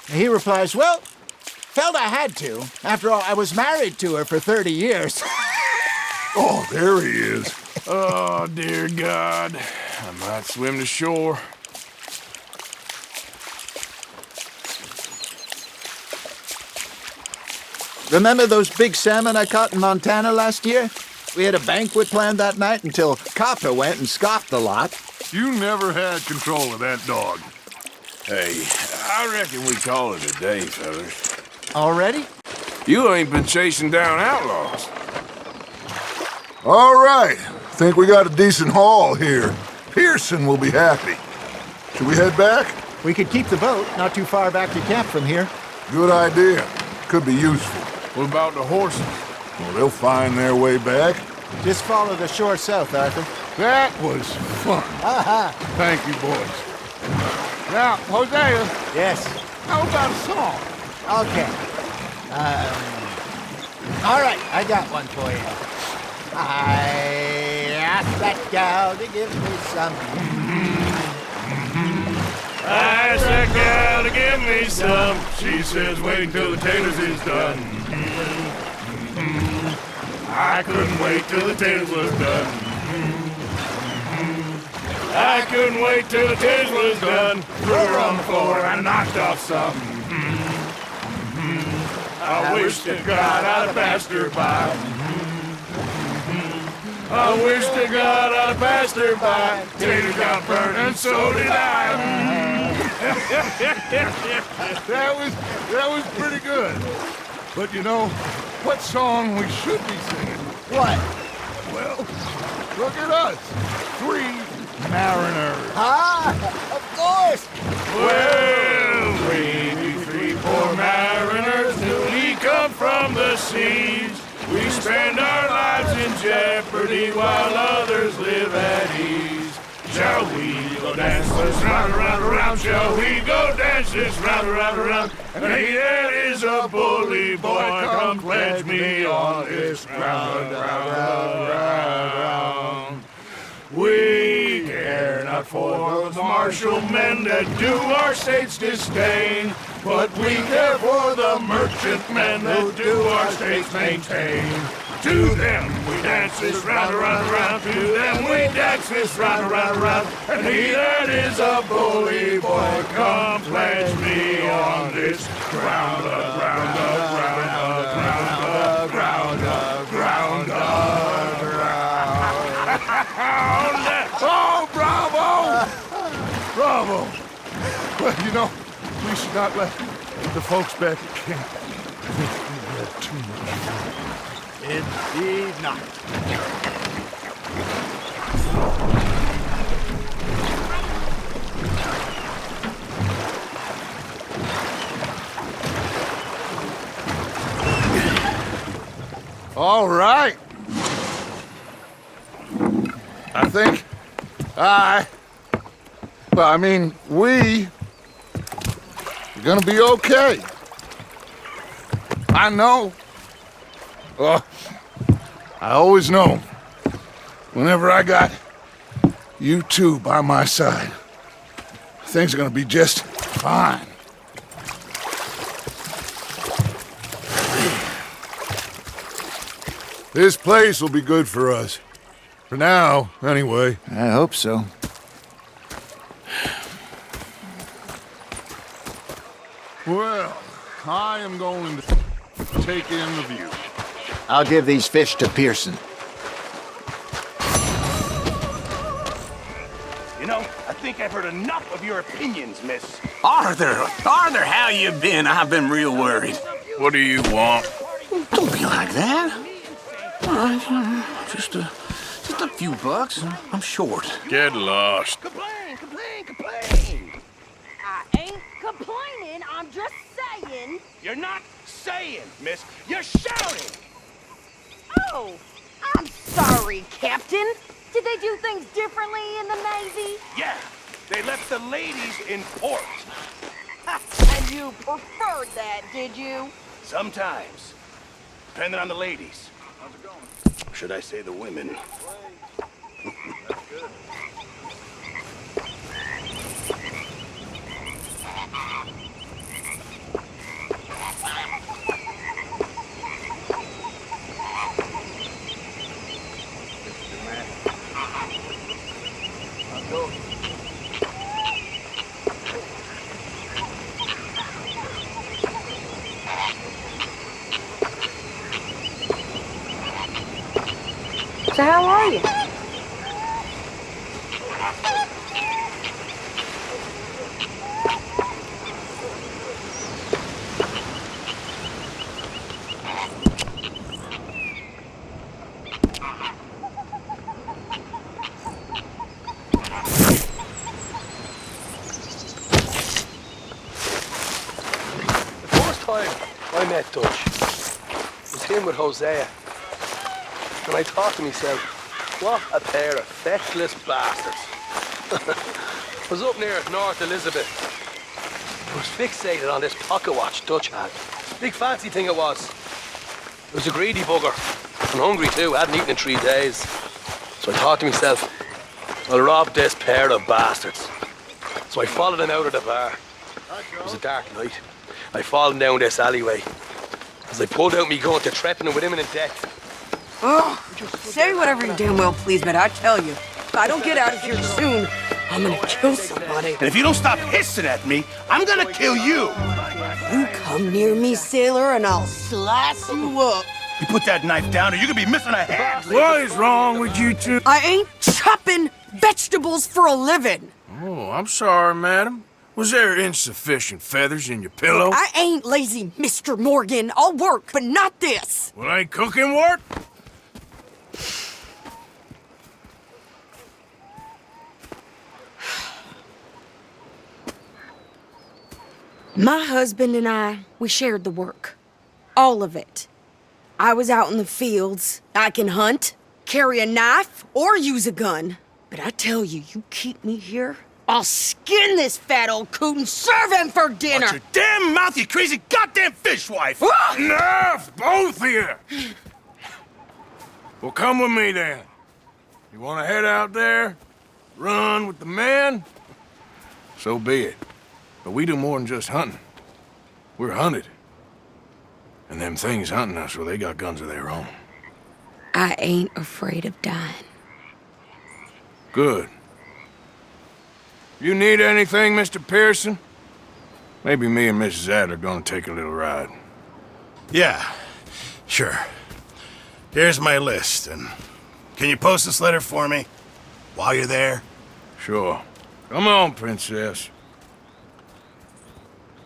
He replies, well, felt I had to. After all, I was married to her for 30 years. Oh, there he is. Oh, dear God. I might swim to shore. Remember those big salmon I caught in Montana last year? We had a banquet planned that night until Copper went and scoffed the lot. You never had control of that dog. Hey, I reckon we call it a day, fellas. Already? You ain't been chasing down outlaws. All right. Think we got a decent haul here. Pearson will be happy. Should we head back? We could keep the boat not too far back to camp from here. Good idea. Could be useful. What about the horses? Well, they'll find their way back. Just follow the shore south, Arthur. That was fun. Aha! Thank you, boys. Now, Hosea. Yes? How about a song? Okay. All right, I got one for you. I asked that gal to give me some. I asked that gal to give me some. She says, wait till the taters is done. I couldn't wait till the taters was done. I couldn't wait till the taters was done. Threw her on the floor and knocked off some. I wish to God I'd have passed her by. I wish to God I'd passed her by. Tater got burned and so did I. That was pretty good. But you know, what song we should be singing? What? Well, look at us. 3 mariners. Ah, of course. Well, we 3 poor mariners newly come from the seas. We spend our lives in jeopardy while others live at ease. Shall we go dance this round, around, around? Shall we go dance this round, around, around? And he that is a bully boy, come pledge me on this ground, round. We care not for the martial men that do our states disdain, but we care for the merchant men that do our states maintain. To them we dance this round, around, around. To them we dance this round, around, around. And he that is a bully boy, come pledge me on this ground, ground, ground, ground, ground, ground, ground. Oh, bravo! Bravo! Well, you know, we should not let the folks back at camp think we had too much fun. Indeed not. All right. I think we're gonna be okay. I know. I always know. Whenever I got you two by my side, things are gonna be just fine. This place will be good for us. For now, anyway. I hope so. Well, I am going to take in the view. I'll give these fish to Pearson. You know, I think I've heard enough of your opinions, miss. Arthur, how you been? I've been real worried. What do you want? Don't be like that. All right, just a few bucks. I'm short. Get lost. Complain! I ain't complaining, I'm just saying. You're not saying, miss. You're shouting! Oh, I'm sorry, Captain. Did they do things differently in the Navy? Yeah, they left the ladies in port. And you preferred that, did you? Sometimes. Depending on the ladies. How's it going? Should I say the women? So how are you? I met Dutch. It was him with Hosea. And I thought to myself, what a pair of feckless bastards. I was up near North Elizabeth. I was fixated on this pocket watch Dutch had. Big fancy thing it was. It was a greedy bugger. And hungry too, hadn't eaten in 3 days. So I thought to myself, I'll rob this pair of bastards. So I followed him out of the bar. It was a dark night. I followed down this alleyway. As I pulled out me gun to threaten him with imminent death. Oh, say whatever you damn well please, but I tell you, if I don't get out of here soon, I'm gonna kill somebody. And if you don't stop hissing at me, I'm gonna kill you. You come near me, sailor, and I'll slice you up. You put that knife down or you're gonna be missing a hand. What is wrong with you two? I ain't chopping vegetables for a living. Oh, I'm sorry, madam. Was there insufficient feathers in your pillow? I ain't lazy, Mr. Morgan. I'll work, but not this. Well, ain't cooking work? My husband and I, we shared the work. All of it. I was out in the fields. I can hunt, carry a knife, or use a gun. But I tell you, you keep me here, I'll skin this fat old coot and serve him for dinner. Watch your damn mouth, you crazy goddamn fishwife! Enough, both of you! Well, come with me then. You want to head out there, run with the men? So be it. But we do more than just hunting. We're hunted. And them things hunting us, well, they got guns of their own. I ain't afraid of dying. Good. You need anything, Mr. Pearson? Maybe me and Mrs. Adler are gonna take a little ride. Yeah, sure. Here's my list, and can you post this letter for me while you're there? Sure. Come on, Princess.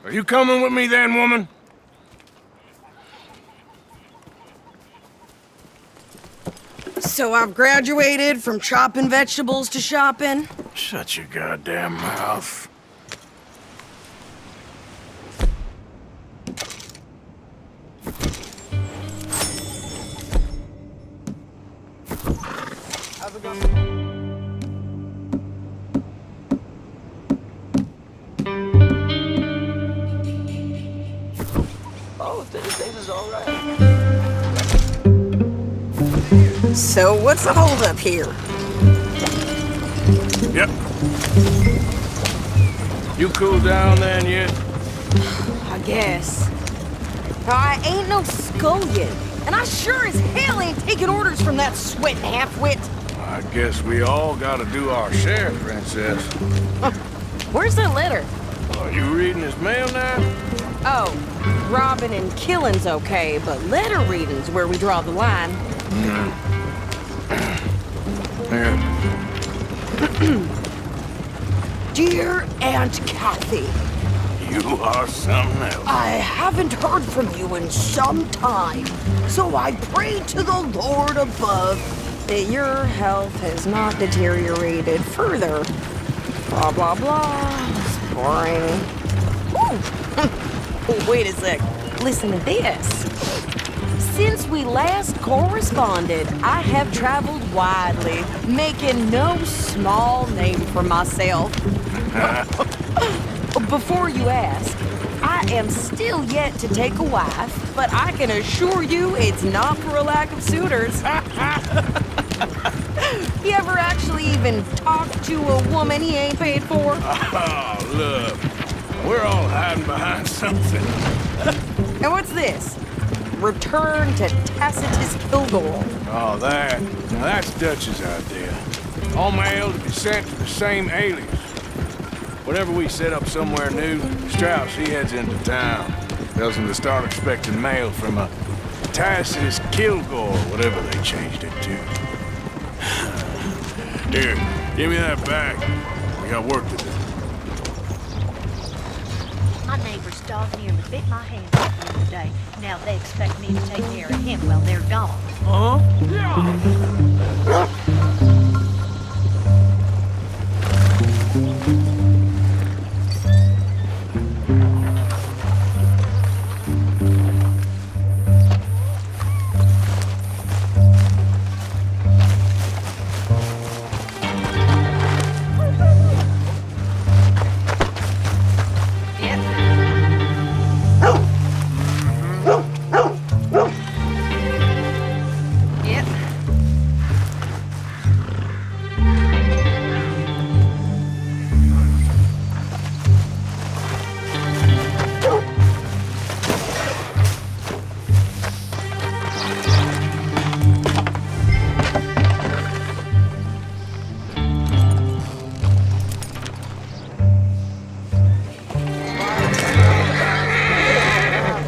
Are you coming with me then, woman? So I've graduated from chopping vegetables to shopping? Shut your goddamn mouth. How's it going? Oh, this is all right. So what's the holdup here? Yep. You cool down then yet? I guess. I ain't no scullion, and I sure as hell ain't taking orders from that sweating half-wit. I guess we all gotta do our share, Princess. Where's that letter? Are you reading his mail now? Oh, robbing and killing's okay, but letter reading's where we draw the line. Here. Dear Aunt Kathy. You are something else. I haven't heard from you in some time, so I pray to the Lord above that your health has not deteriorated further. Blah, blah, blah. It's boring. Wait a sec. Listen to this. Since we last corresponded, I have traveled widely, making no small name for myself. Before you ask, I am still yet to take a wife, but I can assure you it's not for a lack of suitors. You ever actually even talk to a woman he ain't paid for? Oh, look. We're all hiding behind something. And what's this? Return to Tacitus Kilgore. Oh, that. Now that's Dutch's idea. All mail to be sent to the same alias. Whenever we set up somewhere new, Strauss, he heads into town. Tells them to start expecting mail from a Tacitus Kilgore, whatever they changed it to. Here, give me that bag. We got work to do. My neighbor's dog nearly bit my hand off the other day. Now they expect me to take care of him while they're gone. Huh?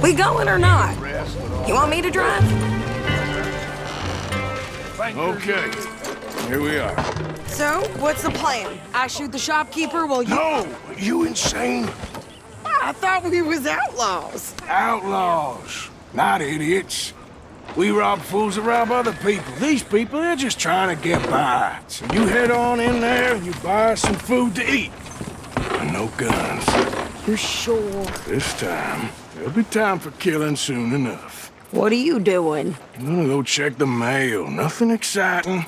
We going or not? You want me to drive? Okay, here we are. So, what's the plan? I shoot the shopkeeper while you... No! You insane? I thought we was outlaws. Outlaws, not idiots. We rob fools that rob other people. These people, they're just trying to get by. So you head on in there and you buy some food to eat. And no guns. You're sure? This time, there'll be time for killing soon enough. What are you doing? I'm gonna go check the mail. Nothing exciting.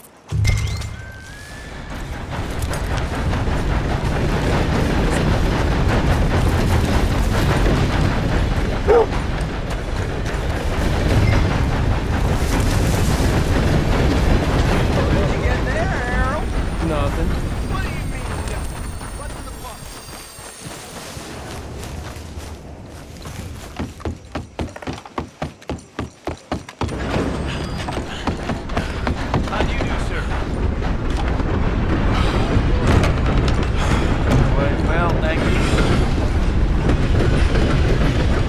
Nothing. How do you do, sir? Well, thank you.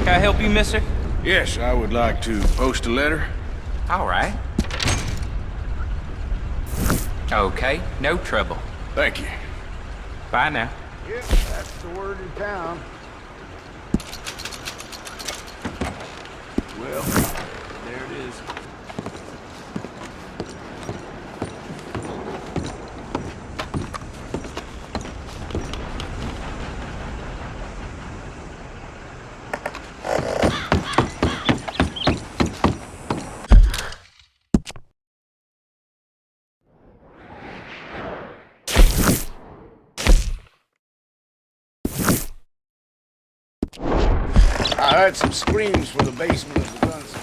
Can I help you, mister? Yes, I would like to post a letter. All right. Okay, no trouble. Thank you. Bye now. Yep, that's the word in town. Well, there it is. I heard some screams from the basement of the guns.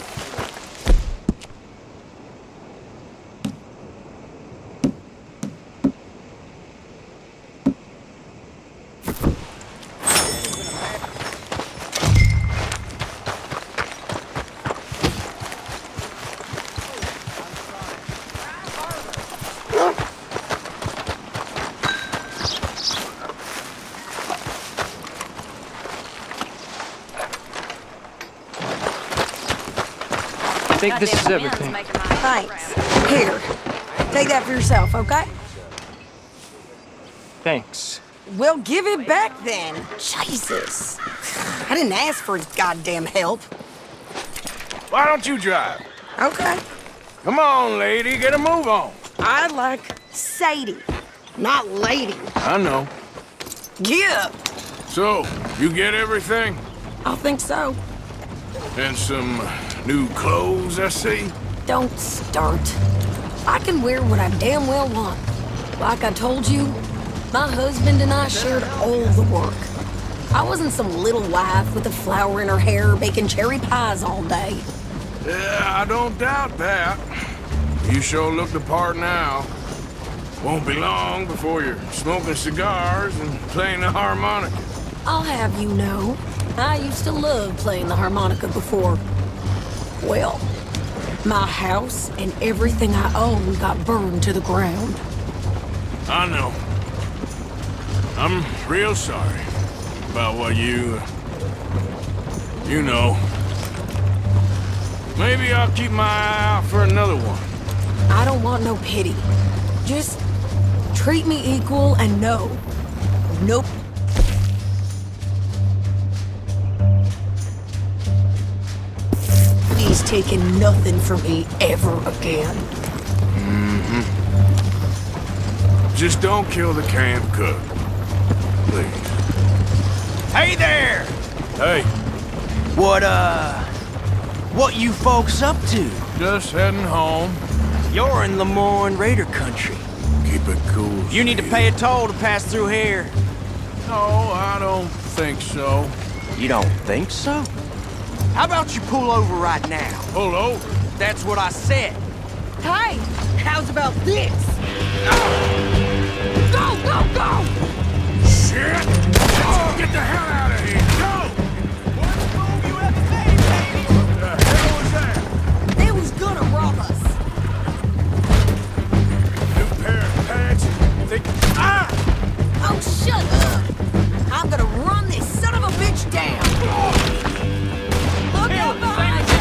I think this is everything. Thanks. Here, take that for yourself, okay? Thanks. Well, give it back then. Jesus. I didn't ask for his goddamn help. Why don't you drive? Okay. Come on, lady, get a move on. I like Sadie, not lady. I know. Yeah. So, you get everything? I think so. And some new clothes, I see? Don't start. I can wear what I damn well want. Like I told you, my husband and I shared all the work. I wasn't some little wife with a flower in her hair baking cherry pies all day. Yeah, I don't doubt that. You sure look the part now. Won't be long before you're smoking cigars and playing the harmonica. I'll have you know, I used to love playing the harmonica before. Well, my house and everything I own got burned to the ground. I know. I'm real sorry about what you know. Maybe I'll keep my eye out for another one. I don't want no pity. Just Treat me equal and no. Nope. He's taking nothing from me ever again. Just don't kill the camp cook. Please. Hey there! Hey. What you folks up to? Just heading home. You're in Lemoyne Raider country. Keep it cool. You need to pay a toll to pass through here. No, I don't think so. You don't think so? How about you pull over right now? Pull over? That's what I said. Hey, how's about this? Go, go, go! Shit! Oh, get the hell out of here! Go! What move you ever made, baby? The hell was that? They was gonna rob us. New pair of pants. Think... Ah! Oh, shut up! I'm gonna run this son of a bitch down. Look out behind you!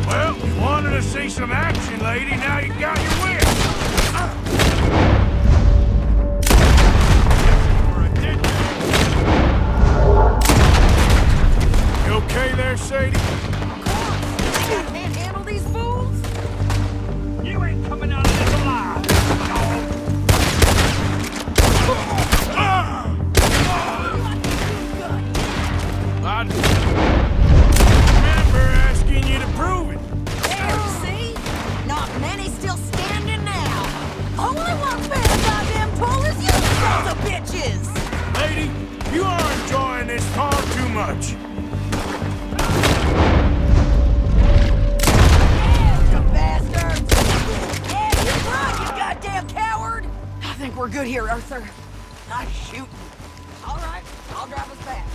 Well, you wanted to see some action, lady. Now you got your wish. You okay there, Sadie? Of course! I can't handle these fools! You ain't coming out of this alive! I remember asking you to prove it. There, see? Not many still standing now. Only one fan of goddamn pull is you, sons of bitches! Lady, you are enjoying this far too much. You bastards! Yeah, you're right, you goddamn coward! I think we're good here, Arthur. Nice shooting. All right, I'll drive us back.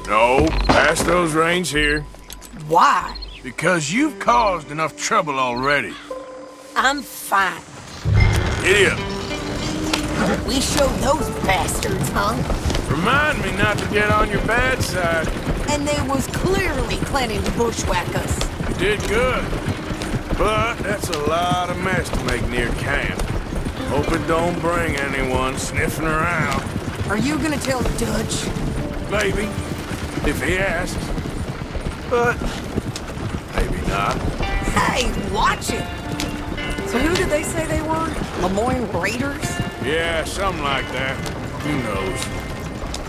No, pass those reins here. Why? Because you've caused enough trouble already. I'm fine. Giddy up. We showed those bastards, huh? Remind me not to get on your bad side. And they was clearly planning to bushwhack us. You did good. But that's a lot of mess to make near camp. Hope it don't bring anyone sniffing around. Are you gonna tell Dutch? Maybe, if he asks. But maybe not. Hey, watch it! So who did they say they were? Lemoyne Raiders? Yeah, something like that. Who knows?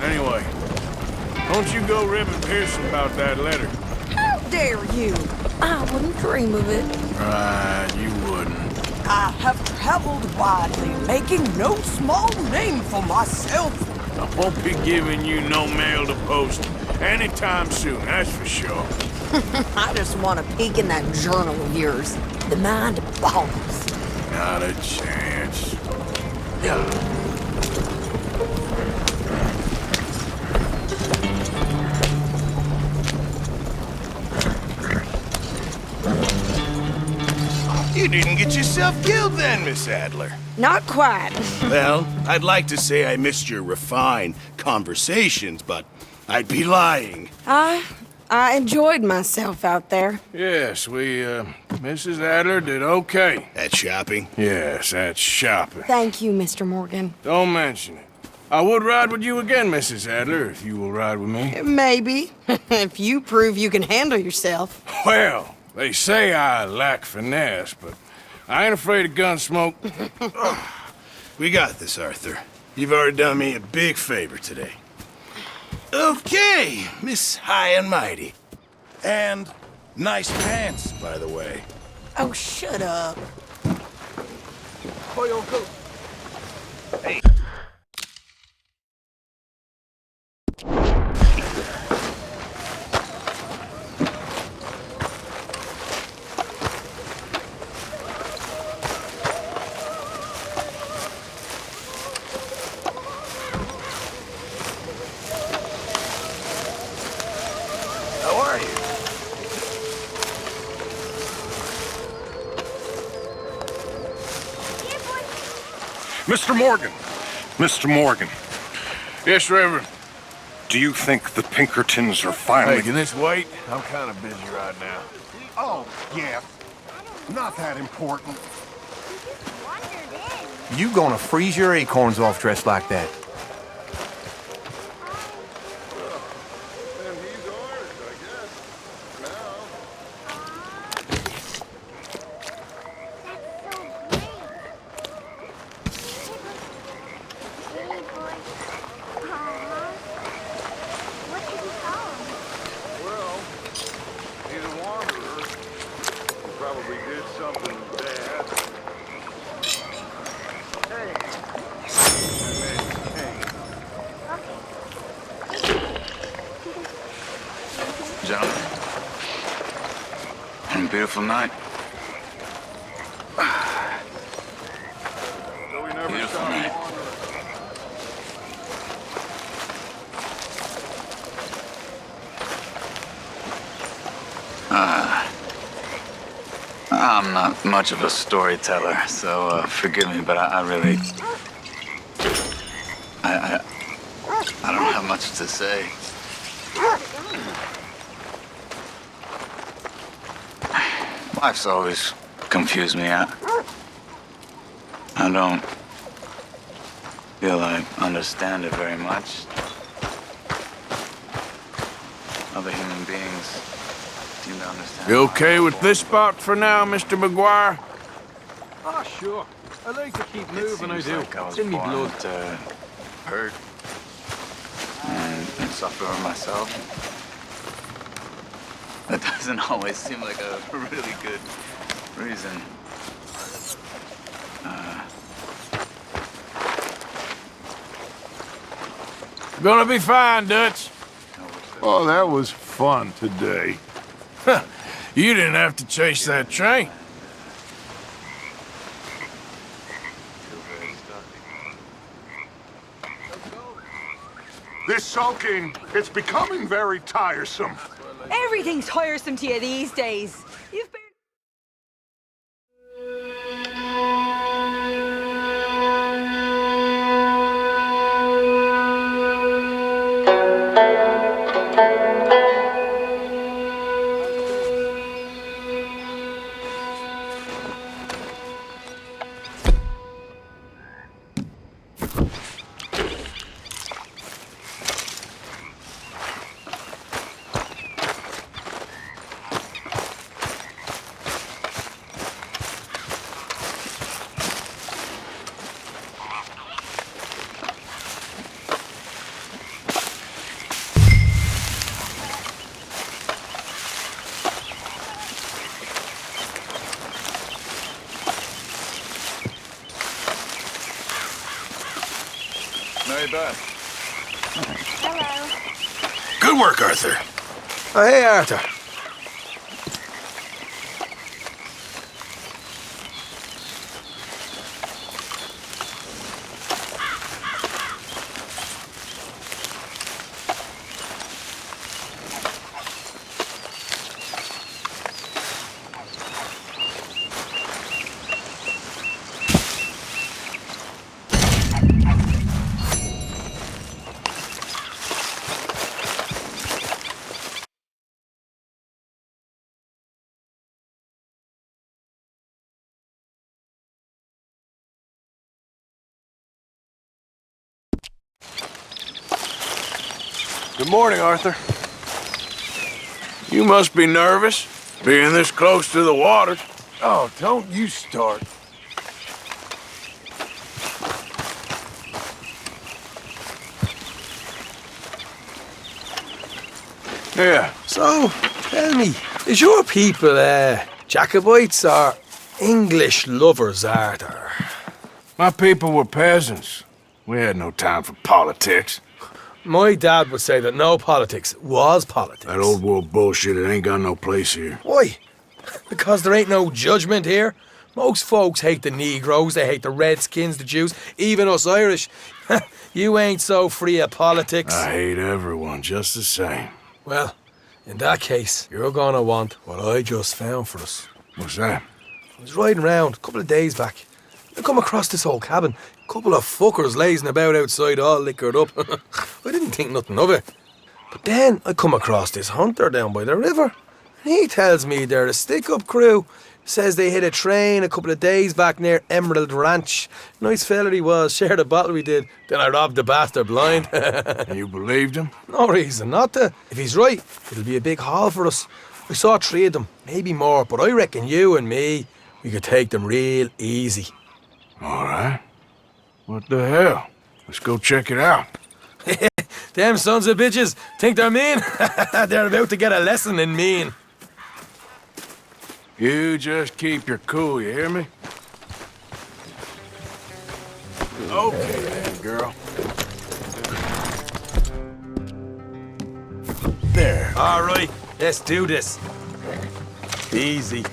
Anyway, don't you go ribbing Pearson about that letter. How dare you? I wouldn't dream of it. Right, you wouldn't. I have traveled widely, making no small name for myself. I won't be giving you no mail to post anytime soon, that's for sure. I just want to peek in that journal of yours. The mind boggles. Not a chance. You didn't get yourself killed then, Miss Adler. Not quite. Well, I'd like to say I missed your refined conversations, but I'd be lying. I enjoyed myself out there. Yes, Mrs. Adler did okay. At shopping? Yes, that's shopping. Thank you, Mr. Morgan. Don't mention it. I would ride with you again, Mrs. Adler, if you will ride with me. Maybe. If you prove you can handle yourself. Well, they say I lack finesse, but I ain't afraid of gun smoke. We got this, Arthur. You've already done me a big favor today. Okay, Miss High and Mighty. And nice pants, by the way. Oh, shut up. Boy, Uncle. Hey. How are you? Mr. Morgan! Mr. Morgan, Yes, Reverend. do you think the Pinkertons are finally... Hey, can this wait? I'm kind of busy right now. Oh, yeah. Not that important. You gonna freeze your acorns off dressed like that? Gentlemen, what a beautiful night. Beautiful night. I'm not much of a storyteller, so forgive me, but I really... I don't have much to say. Life's always confused me. I don't feel I understand it very much. Other human beings seem to understand. You okay with this spot for now, Mr. McGuire? Ah, sure. I like to keep moving, I do. Like I was It's in me born blood. to hurt and suffer myself. That doesn't always seem like a really good reason. Gonna be fine, Dutch. Oh, that was fun today. You didn't have to chase that train. This sulking, it's becoming very tiresome. Everything's tiresome to you these days. You've been... Mary Beth. Hello. Good work, Arthur. Oh, hey, Arthur. Good morning, Arthur. You must be nervous, being this close to the water. Oh, don't you start. Yeah. So, tell me, is your people, Jacobites or English lovers, Arthur? My people were peasants. We had no time for politics. My dad would say that no politics was politics. That old world bullshit, it ain't got no place here. Why? Because there ain't no judgment here. Most folks hate the Negroes, they hate the Redskins, the Jews, even us Irish. You ain't so free of politics. I hate everyone just the same. Well, in that case, you're gonna want what I just found for us. What's that? I was riding around a couple of days back. I come across this old cabin. A couple of fuckers lazing about outside all liquored up. I didn't think nothing of it. But then I come across this hunter down by the river. And he tells me they're a stick-up crew. Says they hit a train a couple of days back near Emerald Ranch. Nice fella he was, shared a bottle we did. Then I robbed the bastard blind. You believed him? No reason not to. If he's right, it'll be a big haul for us. I saw 3 of them, maybe more, but I reckon you and me, we could take them real easy. All right. What the hell? Let's go check it out. Them sons of bitches think they're mean. They're about to get a lesson in mean. You just keep your cool, you hear me? Okay then, girl. There. All right, let's do this. Easy.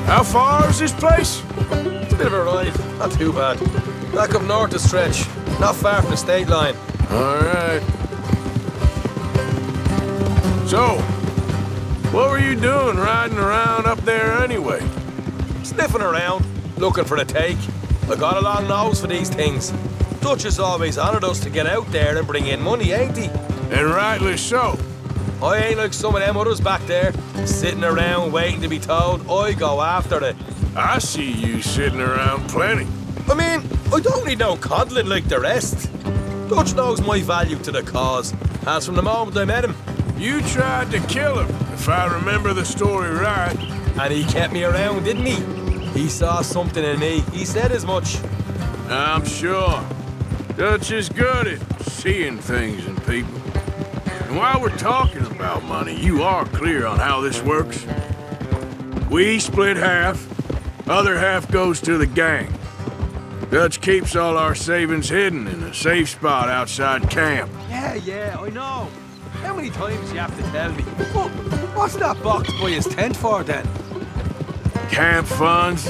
How far is this place? It's a bit of a ride, not too bad. Back up north to stretch, not far from the state line. All right. So, what were you doing riding around up there anyway? Sniffing around, looking for the take. I got a long nose for these things. Dutch has always honoured us to get out there and bring in money, ain't he? And rightly so. I ain't like some of them others back there, sitting around waiting to be told. I go after it. I see you sitting around plenty. I mean, I don't need no coddling like the rest. Dutch knows my value to the cause, as from the moment I met him. You tried to kill him, if I remember the story right. And he kept me around, didn't he? He saw something in me. He said as much. I'm sure. Dutch is good at seeing things in people. And while we're talking about money, you are clear on how this works? We split half, other half goes to the gang. Dutch keeps all our savings hidden in a safe spot outside camp. Yeah, I know. How many times you have to tell me? Oh, what's that box by his tent for then? Camp funds,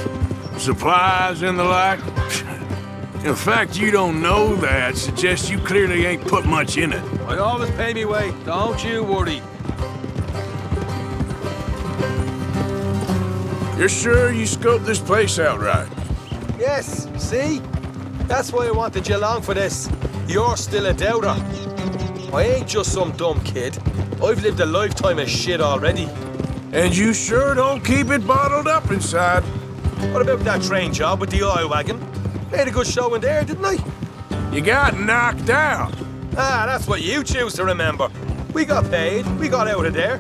supplies and the like. The fact you don't know that suggests you clearly ain't put much in it. I always pay me way, don't you worry. You're sure you scoped this place out right? Yes, see? That's why I wanted you along for this. You're still a doubter. I ain't just some dumb kid. I've lived a lifetime of shit already. And you sure don't keep it bottled up inside. What about that train job with the oil wagon? Made a good show in there, didn't I? You got knocked out. Ah, that's what you choose to remember. We got paid. We got out of there.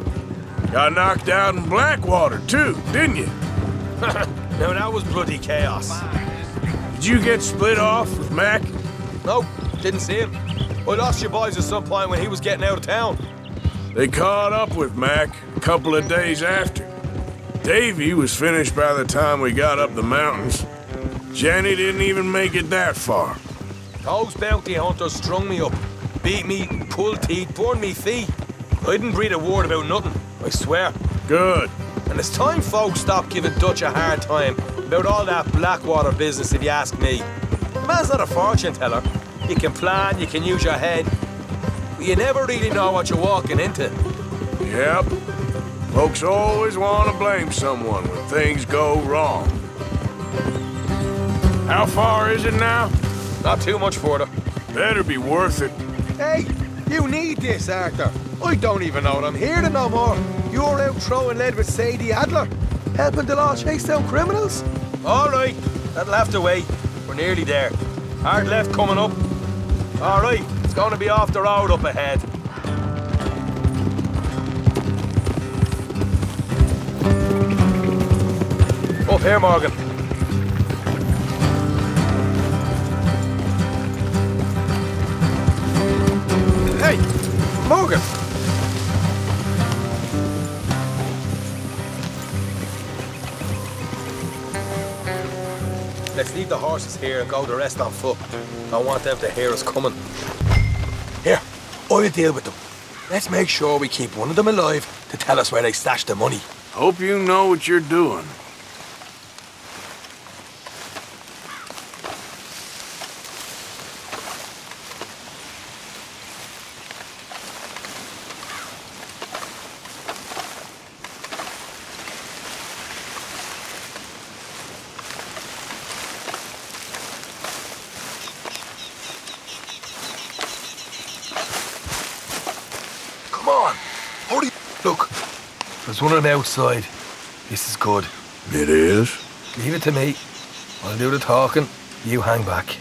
Got knocked out in Blackwater, too, didn't you? Now, that was bloody chaos. Did you get split off with Mac? No, didn't see him. I lost your boys at some point when he was getting out of town. They caught up with Mac a couple of days after. Davy was finished by the time we got up the mountains. Jenny didn't even make it that far. Those bounty hunters strung me up, beat me, pulled teeth, burned me feet. I didn't breathe a word about nothing, I swear. Good. And it's time folks stopped giving Dutch a hard time about all that Blackwater business, if you ask me. The man's not a fortune teller. You can plan, you can use your head, but you never really know what you're walking into. Yep. Folks always want to blame someone when things go wrong. How far is it now? Not too much further. Better be worth it. Hey, you need this, Arthur. I don't even know what I'm here to no more. You're out throwing lead with Sadie Adler, helping the law chase down criminals. All right, that'll have to wait. We're nearly there. Hard left coming up. All right, it's going to be off the road up ahead. Up here, Morgan. Hey, Morgan! Let's leave the horses here and go the rest on foot. I want them to hear us coming. Here, I'll deal with them. Let's make sure we keep one of them alive to tell us where they stashed the money. Hope you know what you're doing. Come on! Hurry! Look, there's one on the outside. This is good. It is? Leave it to me. I'll do the talking. You hang back.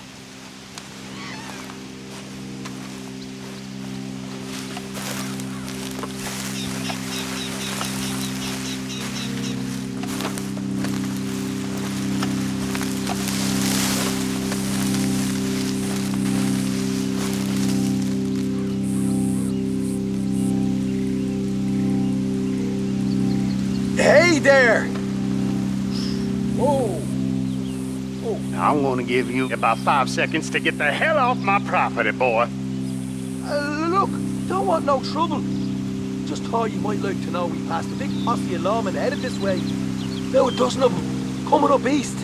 Hey there! Whoa! I'm gonna give you about 5 seconds to get the hell off my property, boy. Look, don't want no trouble. Just thought you might like to know we passed a big posse of lawmen headed this way. Now a dozen of them, coming up east.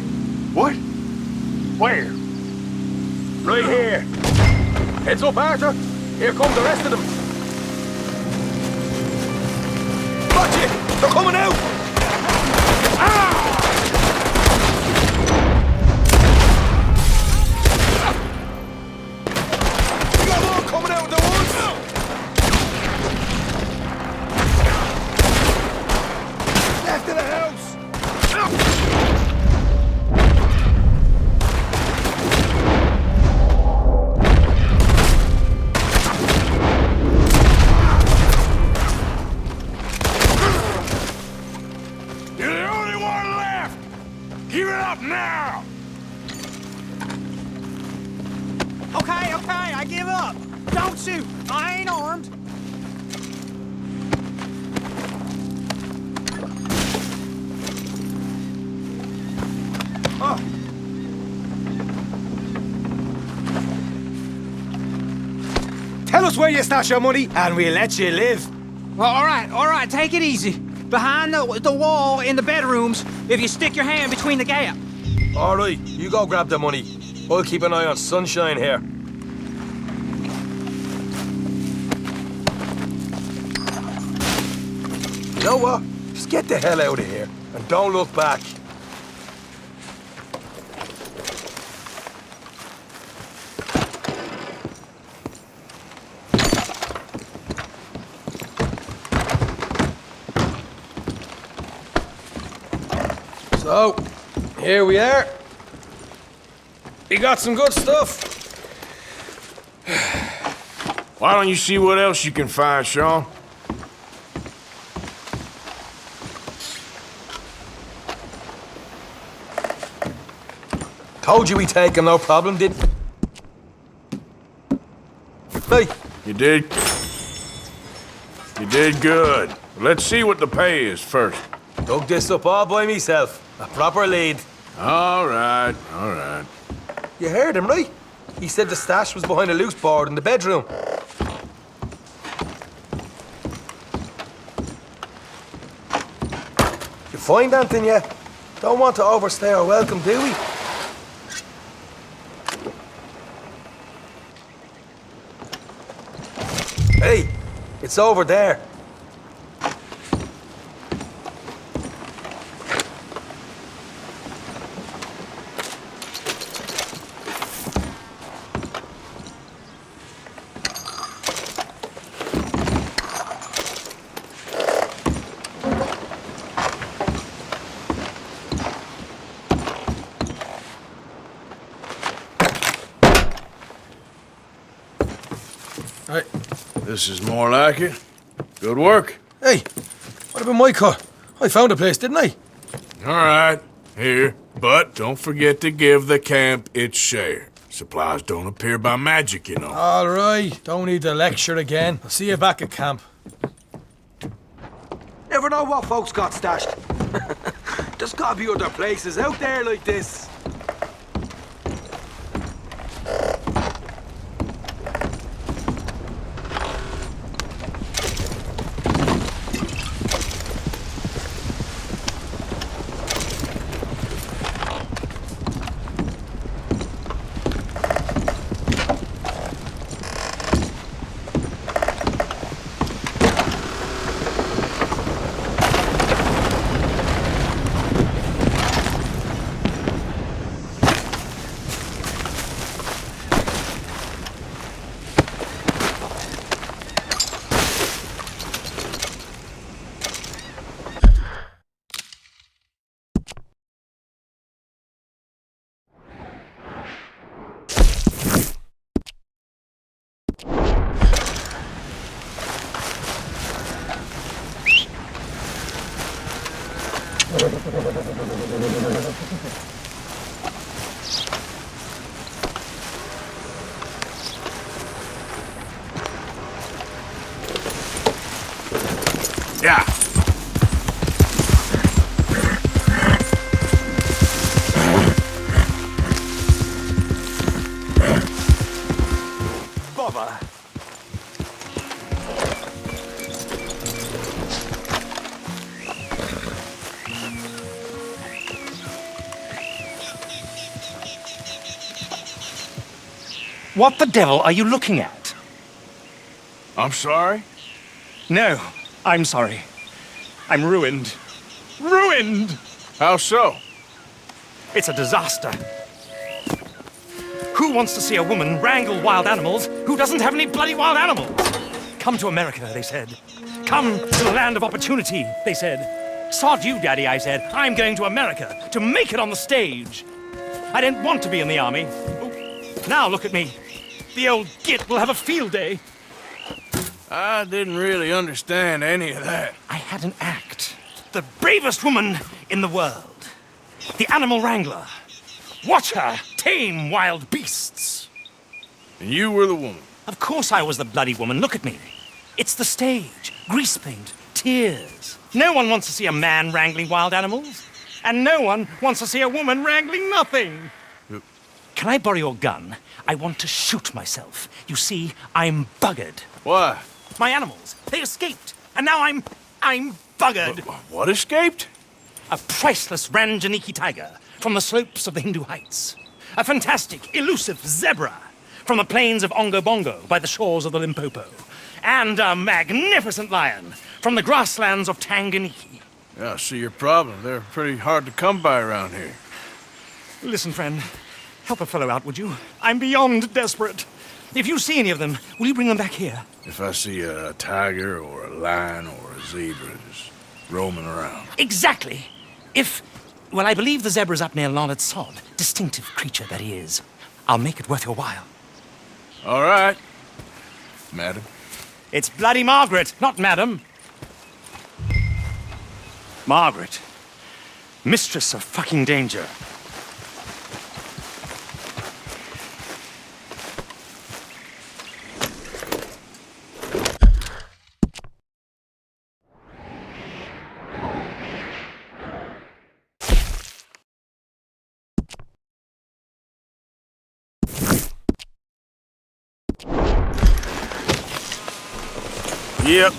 What? Where? Right here. Heads up, Arthur. Here come the rest of them. Watch it! They're coming out! You're the only one left! Give it up now! Okay, I give up. Don't shoot. I ain't armed. Oh. Tell us where you stash your money, and we'll let you live. Well, all right, take it easy. Behind the wall in the bedrooms, if you stick your hand between the gap. All right, you go grab the money. I'll keep an eye on Sunshine here. You know what? Just get the hell out of here, and don't look back. So, here we are. We got some good stuff. Why don't you see what else you can find, Sean? Told you we'd take him, no problem, didn't Hey. You did good. Let's see what the pay is first. Dug this up all by myself. A proper lead. All right. You heard him, right? He said the stash was behind a loose board in the bedroom. You find anything yet? Don't want to overstay our welcome, do we? Hey, it's over there. This is more like it. Good work. Hey, what about my cut? I found a place, didn't I? All right, here. But don't forget to give the camp its share. Supplies don't appear by magic, you know. All right, don't need to lecture again. I'll see you back at camp. Never know what folks got stashed. There's gotta be other places out there like this. Yeah. Bother. What the devil are you looking at? I'm sorry? No, I'm sorry. I'm ruined. Ruined! How so? It's a disaster. Who wants to see a woman wrangle wild animals who doesn't have any bloody wild animals? Come to America, they said. Come to the land of opportunity, they said. Sod you, Daddy, I said. I'm going to America to make it on the stage. I didn't want to be in the army. Now look at me. The old git will have a field day. I didn't really understand any of that. I had an act. The bravest woman in the world. The animal wrangler. Watch her tame wild beasts. And you were the woman? Of course I was the bloody woman. Look at me. It's the stage. Grease paint. Tears. No one wants to see a man wrangling wild animals. And no one wants to see a woman wrangling nothing. Can I borrow your gun? I want to shoot myself. You see, I'm buggered. Why? My animals, they escaped. And now I'm buggered. What escaped? A priceless Ranjaniki tiger from the slopes of the Hindu Heights. A fantastic, elusive zebra from the plains of Ongo Bongo by the shores of the Limpopo. And a magnificent lion from the grasslands of Tanganyika. Yeah, I see your problem. They're pretty hard to come by around here. Listen, friend. Help a fellow out, would you? I'm beyond desperate. If you see any of them, will you bring them back here? If I see a tiger or a lion or a zebra just roaming around. Exactly. Well, I believe the zebra's up near Larned Sod. Distinctive creature that he is. I'll make it worth your while. All right, madam. It's bloody Margaret, not madam. Margaret. Mistress of fucking danger. Yep.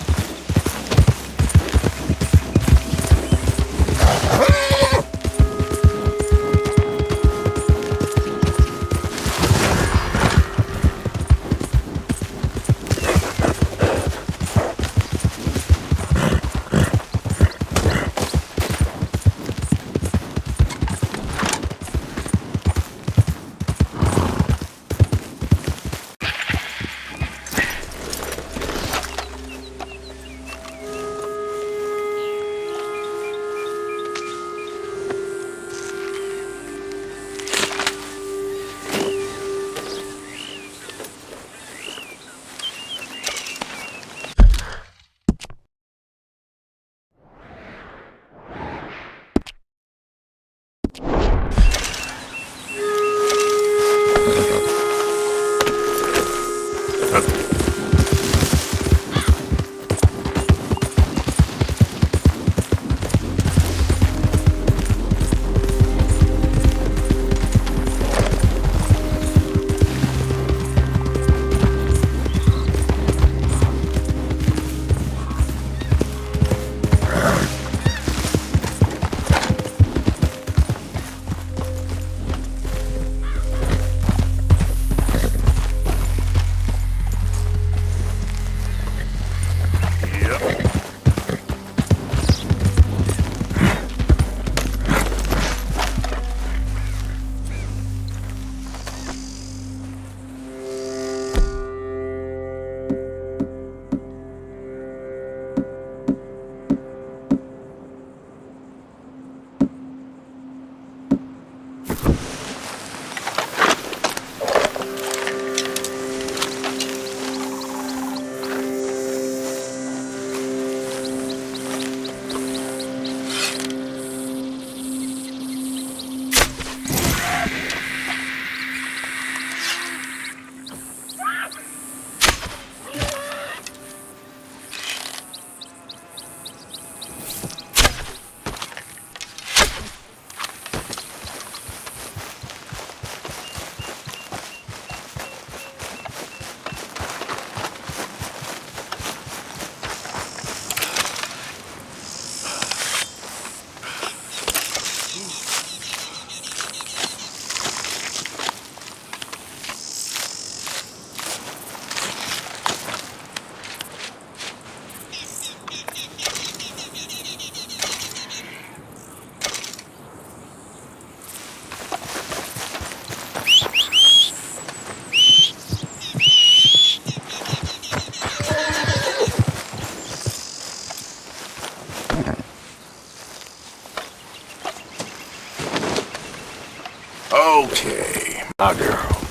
Okay, my girl.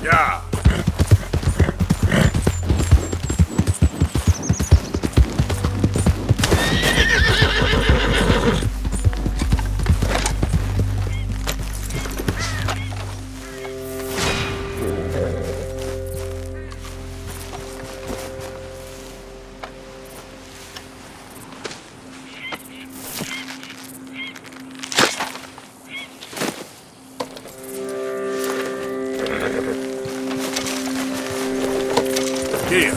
Yeah. Here.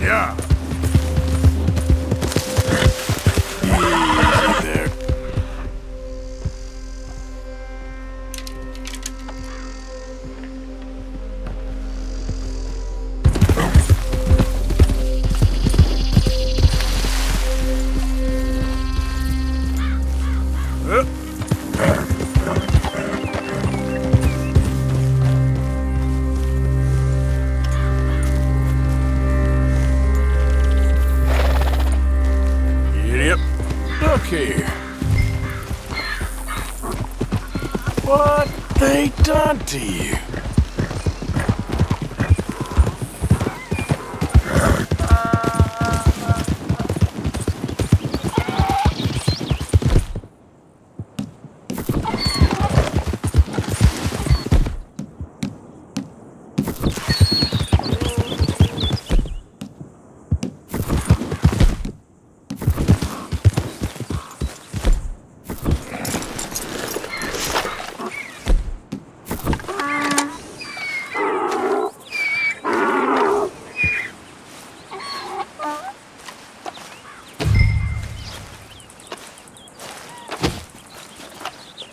Yeah. Easy there. Yep. Look here. What they done to you?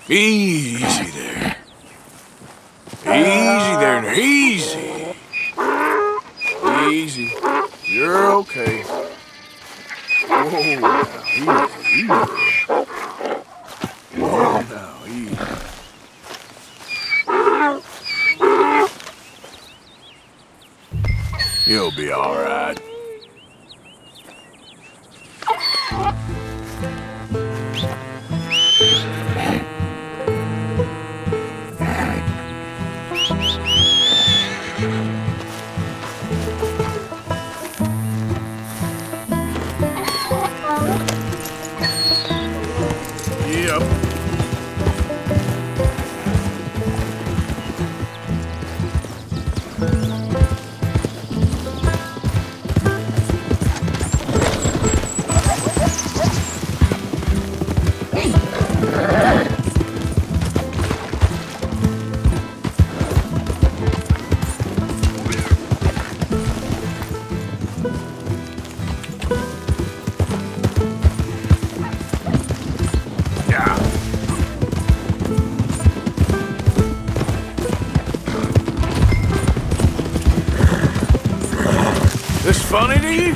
Easy there. Easy there, now. Easy. Easy. You're okay. Whoa, now, easy. Whoa, now, easy. You'll be all right. Yep. This funny to you?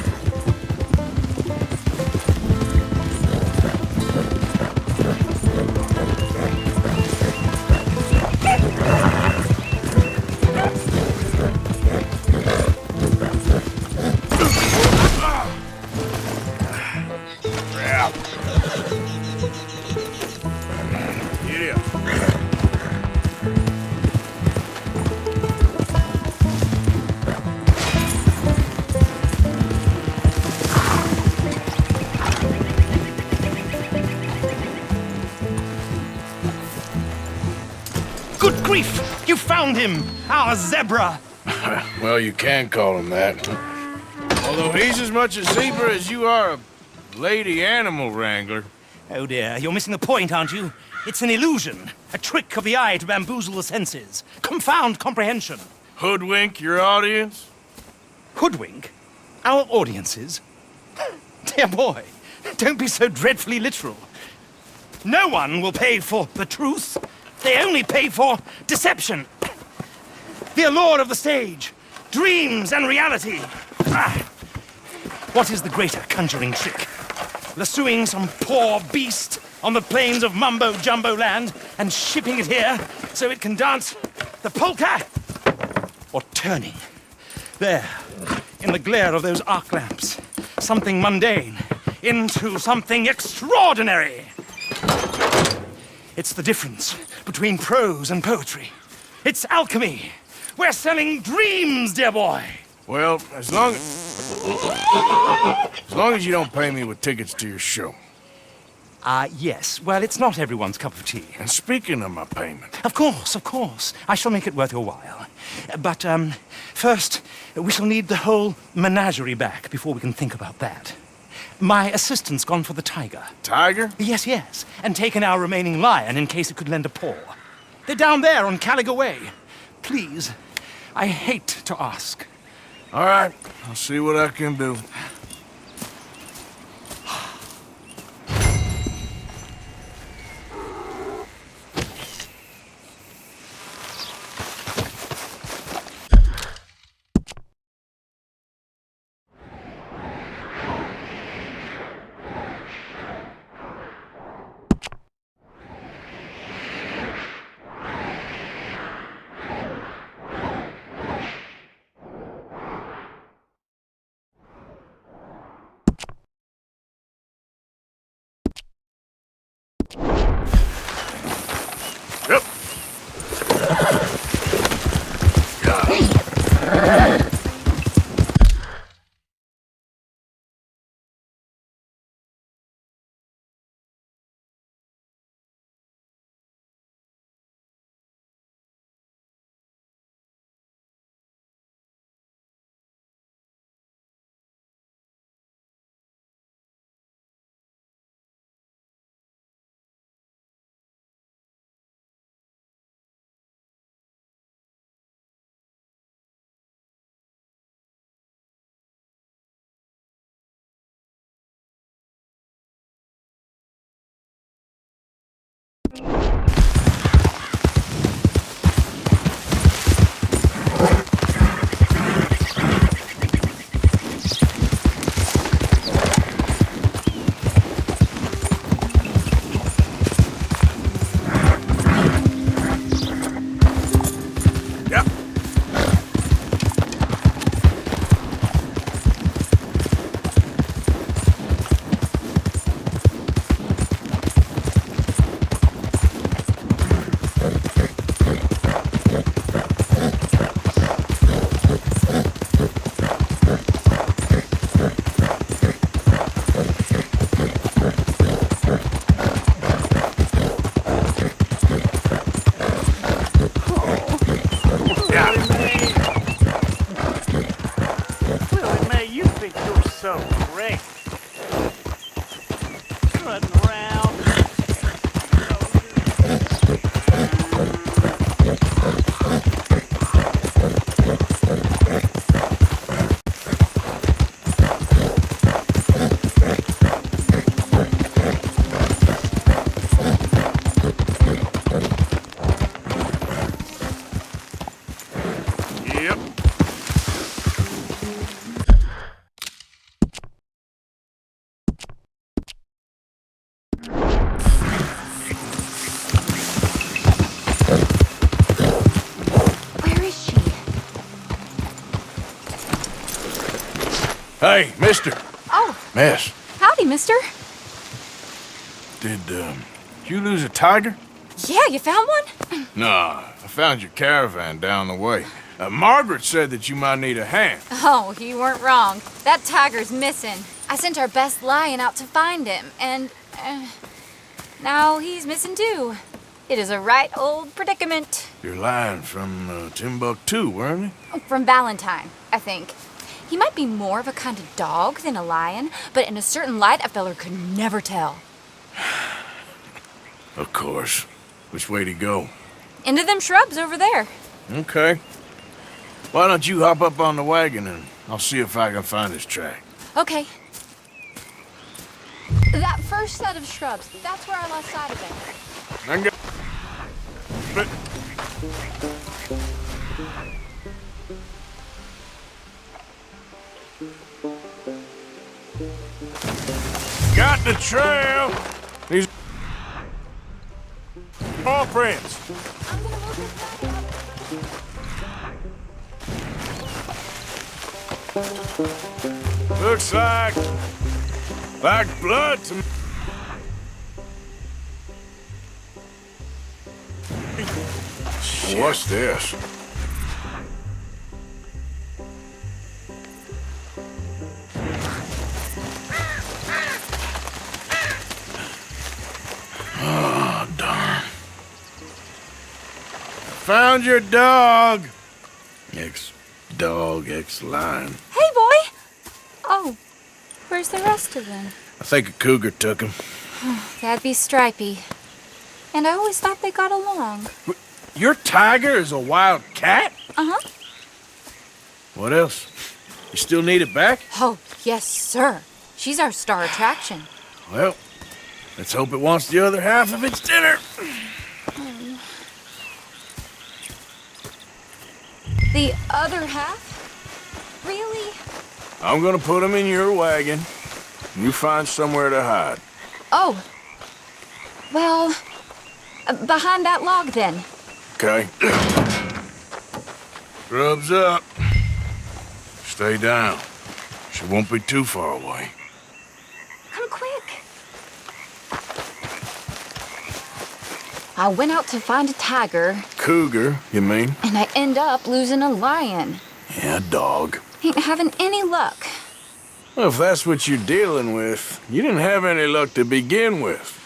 Good grief! You found him! Our zebra! Well, you can call him that. Although he's as much a zebra as you are a lady animal wrangler. Oh dear, you're missing the point, aren't you? It's an illusion. A trick of the eye to bamboozle the senses. Confound comprehension. Hoodwink your audience? Hoodwink? Our audiences? Dear boy, don't be so dreadfully literal. No one will pay for the truth. They only pay for deception. The allure of the stage, dreams and reality. What is the greater conjuring trick? Lassoing some poor beast on the plains of mumbo-jumbo land and shipping it here so it can dance the polka? Or turning, there, in the glare of those arc lamps, something mundane into something extraordinary? It's the difference between prose and poetry. It's alchemy. We're selling dreams, dear boy. Well, as long as you don't pay me with tickets to your show. Yes. Well, it's not everyone's cup of tea. And speaking of my payment... Of course, of course. I shall make it worth your while. But, first, we shall need the whole menagerie back before we can think about that. My assistant's gone for the tiger. Tiger? Yes, yes. And taken our remaining lion in case it could lend a paw. They're down there on Caliga Way. Please, I hate to ask. All right, I'll see what I can do. Yep. Hey, mister. Oh. Miss. Howdy, mister. Did you lose a tiger? Yeah, you found one? Nah, I found your caravan down the way. Margaret said that you might need a hand. Oh, you weren't wrong. That tiger's missing. I sent our best lion out to find him, and now he's missing too. It is a right old predicament. Your lion from Timbuktu, weren't he? From Valentine, I think. He might be more of a kind of dog than a lion, but in a certain light, a feller could never tell. Of course. Which way to go? Into them shrubs over there. Okay. Why don't you hop up on the wagon and I'll see if I can find his track. Okay. That first set of shrubs, that's where I lost sight of it. I got... But... Got the trail. He's... Paw prints. Looks like blood to me. What's this? Oh, darn. Found your dog. Ex-dog, ex-lion. Hey, boy! Oh, where's the rest of them? I think a cougar took him. That'd be Stripey. And I always thought they got along. Your tiger is a wild cat? Uh-huh. What else? You still need it back? Oh, yes, sir. She's our star attraction. Well, let's hope it wants the other half of its dinner. The other half? Really? I'm gonna put him in your wagon. You find somewhere to hide. Oh. Well, behind that log, then. Okay. Grub's up. Stay down. She won't be too far away. Come quick. I went out to find a tiger. Cougar, you mean? And I end up losing a lion. Yeah, dog. Ain't having any luck. Well, if that's what you're dealing with, you didn't have any luck to begin with.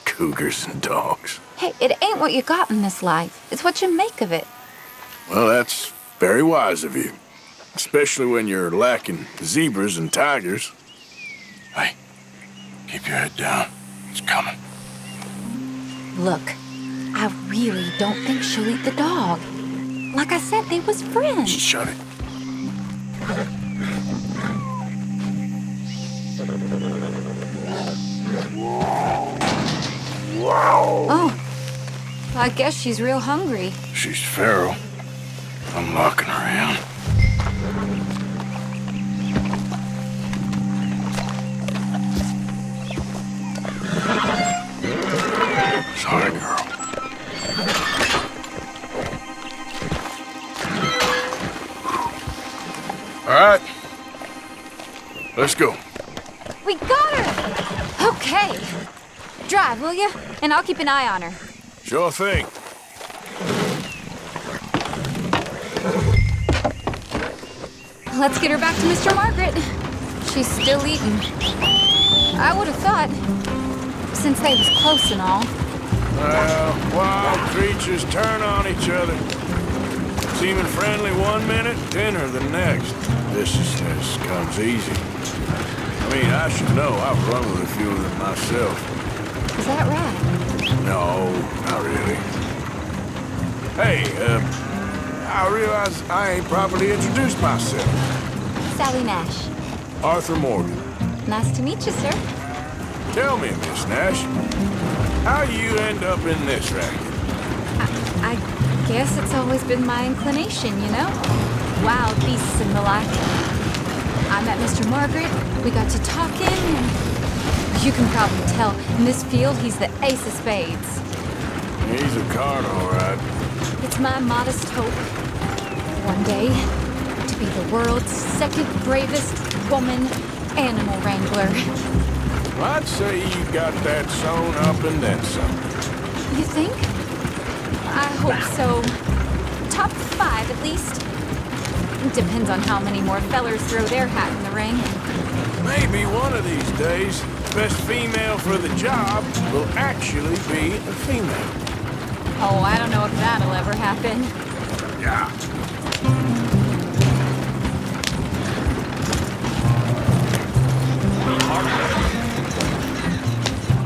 Cougars and dogs. Hey, it ain't what you got in this life. It's what you make of it. Well, that's very wise of you. Especially when you're lacking zebras and tigers. Hey, keep your head down. It's coming. Look, I really don't think she'll eat the dog. Like I said, they was friends. Shut it. Oh, I guess she's real hungry. She's feral. I'm locking her in. Sorry, girl. All right. Let's go. We got her! Okay. Drive, will you? And I'll keep an eye on her. Sure thing. Let's get her back to Mr. Margaret. She's still eating. I would have thought, since they was close and all. Well, wild creatures turn on each other. Seeming friendly one minute, dinner the next. Viciousness comes easy. I mean, I should know. I've run with a few of them myself. Is that right? No, not really. Hey, I realize I ain't properly introduced myself. Sally Nash. Arthur Morgan. Nice to meet you, sir. Tell me, Miss Nash, how you end up in this racket? I guess it's always been my inclination, you know? Wild beasts and the like. I met Mr. Margaret, we got to talking, and you can probably tell, in this field, he's the ace of spades. He's a card, all right. It's my modest hope, one day, to be the world's second bravest woman animal wrangler. I'd say you got that sewn up and then some. You think? I hope so. Top 5, at least. Depends on how many more fellers throw their hat in the ring. Maybe one of these days, best female for the job will actually be a female. Oh, I don't know if that'll ever happen. Yeah.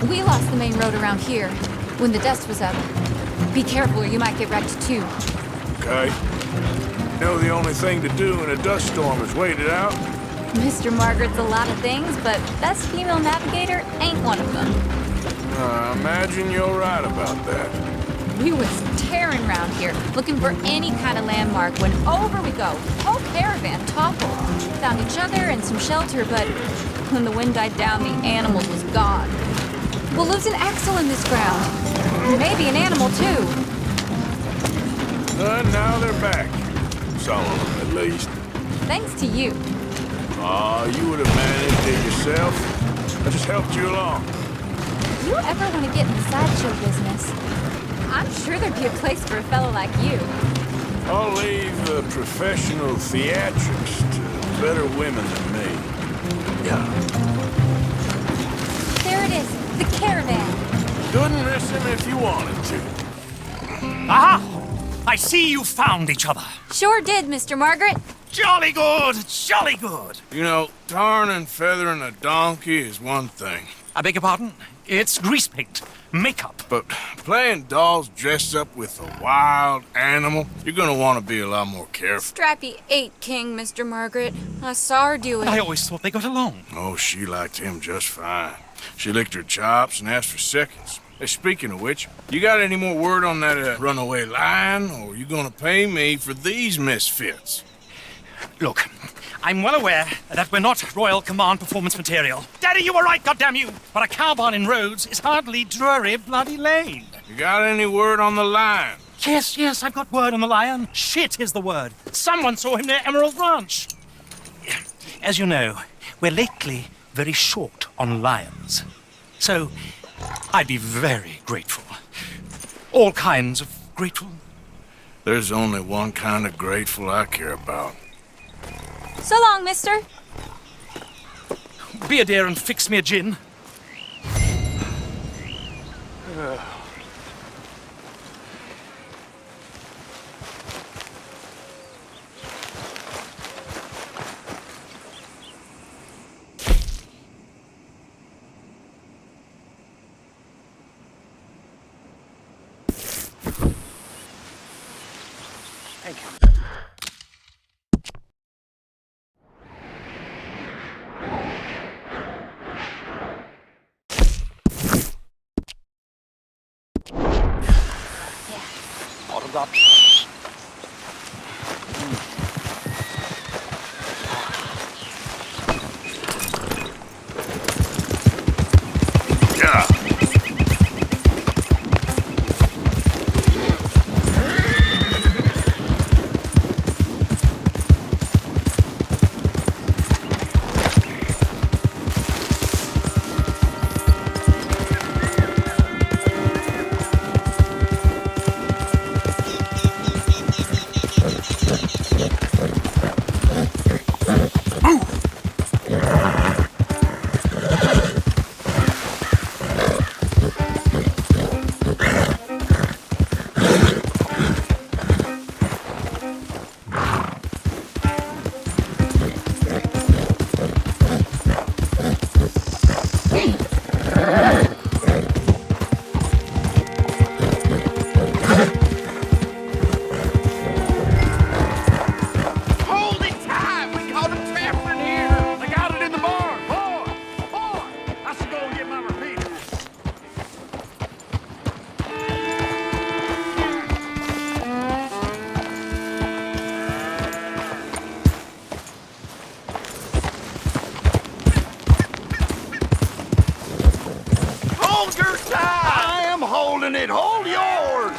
We lost the main road around here when the dust was up. Be careful or you might get wrecked too. Okay. You know the only thing to do in a dust storm is wait it out? Mr. Margaret's a lot of things, but best female navigator ain't one of them. I imagine you're right about that. We was tearing around here, looking for any kind of landmark when over we go. Whole caravan toppled. Found each other and some shelter, but when the wind died down, the animals was gone. We'll lose an axle in this ground. Maybe an animal, too. Now they're back. Some of them, at least. Thanks to you. You would have managed it yourself. I just helped you along. If you ever want to get in the sideshow business, I'm sure there'd be a place for a fellow like you. I'll leave professional theatrics to better women than me. Yeah. There it is, the caravan. Couldn't miss him if you wanted to. Aha! I see you found each other. Sure did, Mr. Margaret. Jolly good, jolly good. You know, tarring and feathering a donkey is one thing. I beg your pardon? It's grease paint, makeup. But playing dolls dressed up with a wild animal, you're gonna want to be a lot more careful. Strappy ate King, Mr. Margaret. I saw her do it. I always thought they got along. Oh, she liked him just fine. She licked her chops and asked for seconds. Hey, speaking of which, you got any more word on that runaway lion, or you gonna pay me for these misfits? Look, I'm well aware that we're not Royal Command performance material. Daddy, you were right, goddammit you! But a cow barn in Rhodes is hardly Drury Bloody Lane. You got any word on the lion? Yes, I've got word on the lion. Shit is the word. Someone saw him near Emerald Ranch. As you know, we're lately very short on lions. So, I'd be very grateful. All kinds of grateful. There's only one kind of grateful I care about. So long, mister. Be a dear and fix me a gin. Thank you. Bottoms up. Yeah. it! Hold yours!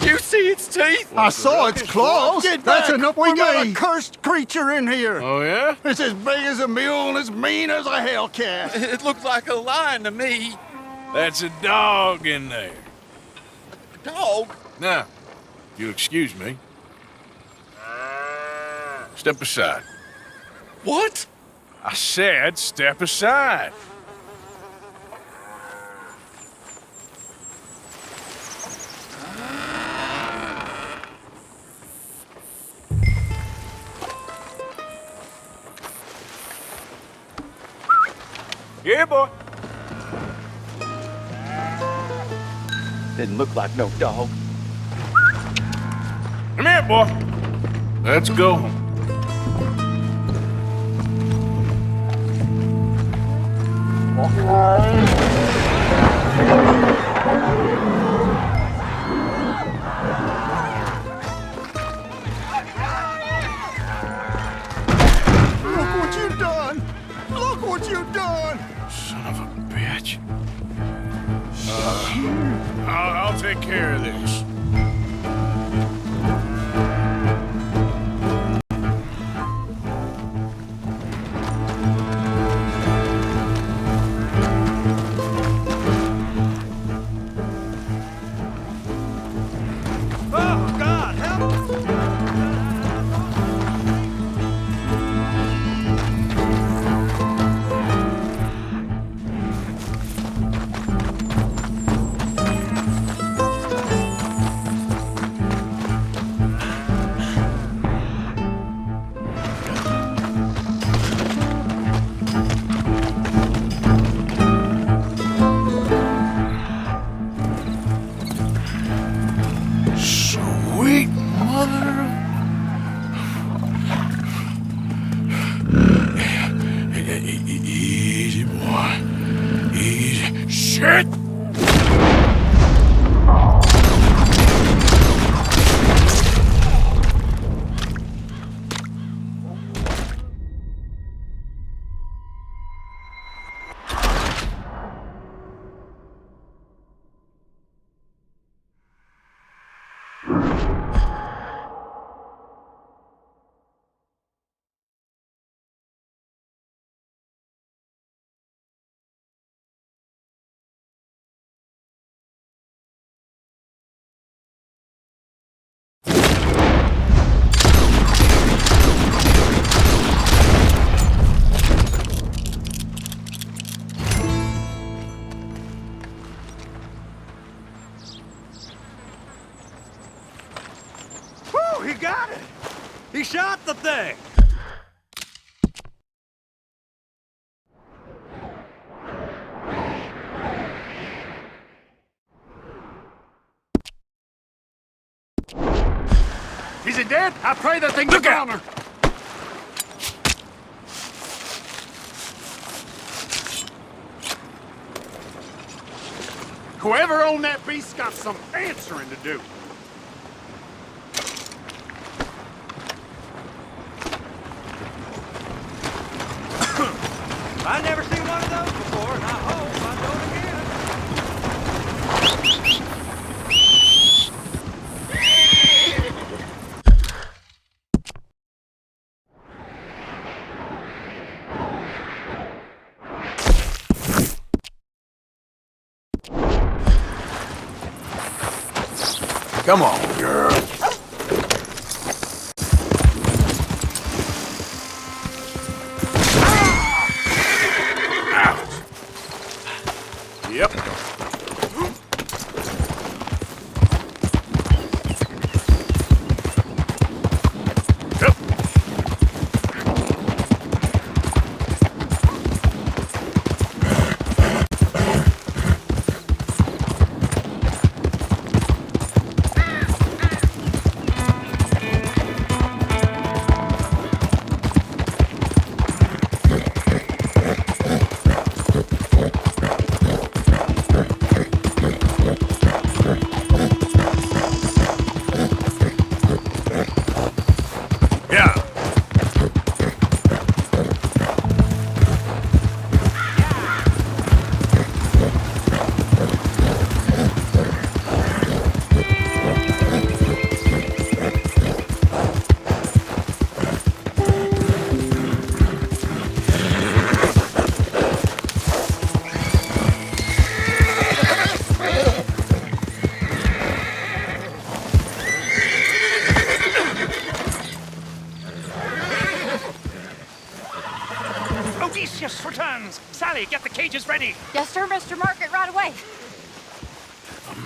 You see its teeth? I saw its claws. Get That's back. enough for We me. got a cursed creature in here. Oh, yeah? It's as big as a mule and as mean as a hellcat. It looks like a lion to me. That's a dog in there. A dog? Now, you'll excuse me. Step aside. What? I said step aside. Yeah, boy. Didn't look like no dog. Come here, boy. Let's go. much. I'll take care of this. Oh, God, help! Sweet mother. Easy, boy. Easy. Shit! Whew, he got it! He shot the thing! Is he dead? I pray that thing look out! Whoever owned that beast's got some answering to do. I never seen one of those before, and I hope I don't again. Come on, girl. Out. Yep. Odysseus returns! Sally, get the cages ready! Yes, sir, Mr. Market, right away.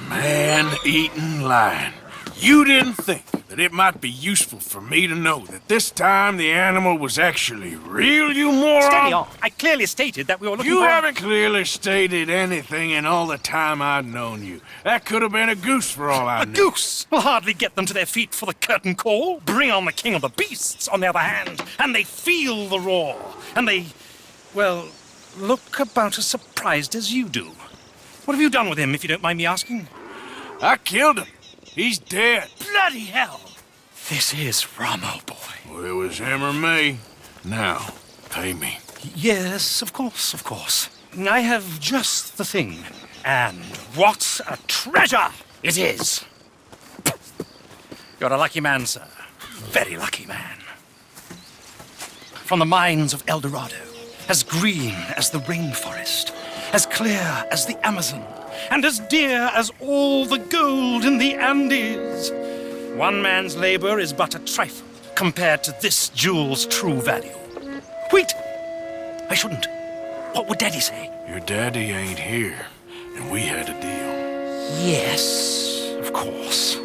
Man-eating lion. You didn't think that it might be useful for me to know that this time the animal was actually real, you moron? Steady on. I clearly stated that we were looking You for... haven't clearly stated anything in all the time I've known you. That could have been a goose for all I knew. A goose will hardly get them to their feet for the curtain call. Bring on the king of the beasts, on the other hand, and they feel the roar. And they, well, look about as surprised as you do. What have you done with him, if you don't mind me asking? I killed him. He's dead. Bloody hell! This is Ramo, boy. Well, it was him or me. Now, pay me. Yes, of course, of course. I have just the thing. And what a treasure it is! You're a lucky man, sir. Very lucky man. From the mines of El Dorado, as green as the rainforest, as clear as the Amazon, and as dear as all the gold in the Andes. One man's labor is but a trifle compared to this jewel's true value. Wait! I shouldn't. What would Daddy say? Your daddy ain't here, and we had a deal. Yes, of course.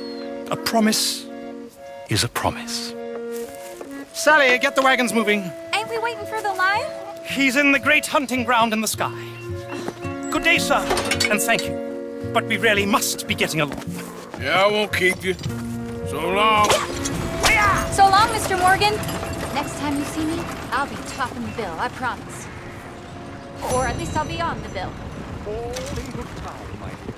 A promise is a promise. Sally, get the wagons moving. Ain't we waiting for the lion? He's in the great hunting ground in the sky. Good day, sir, and thank you. But we really must be getting along. Yeah, I won't keep you. So long. So long, Mr. Morgan. Next time you see me, I'll be topping the bill, I promise. Or at least I'll be on the bill. All in good time, my dear.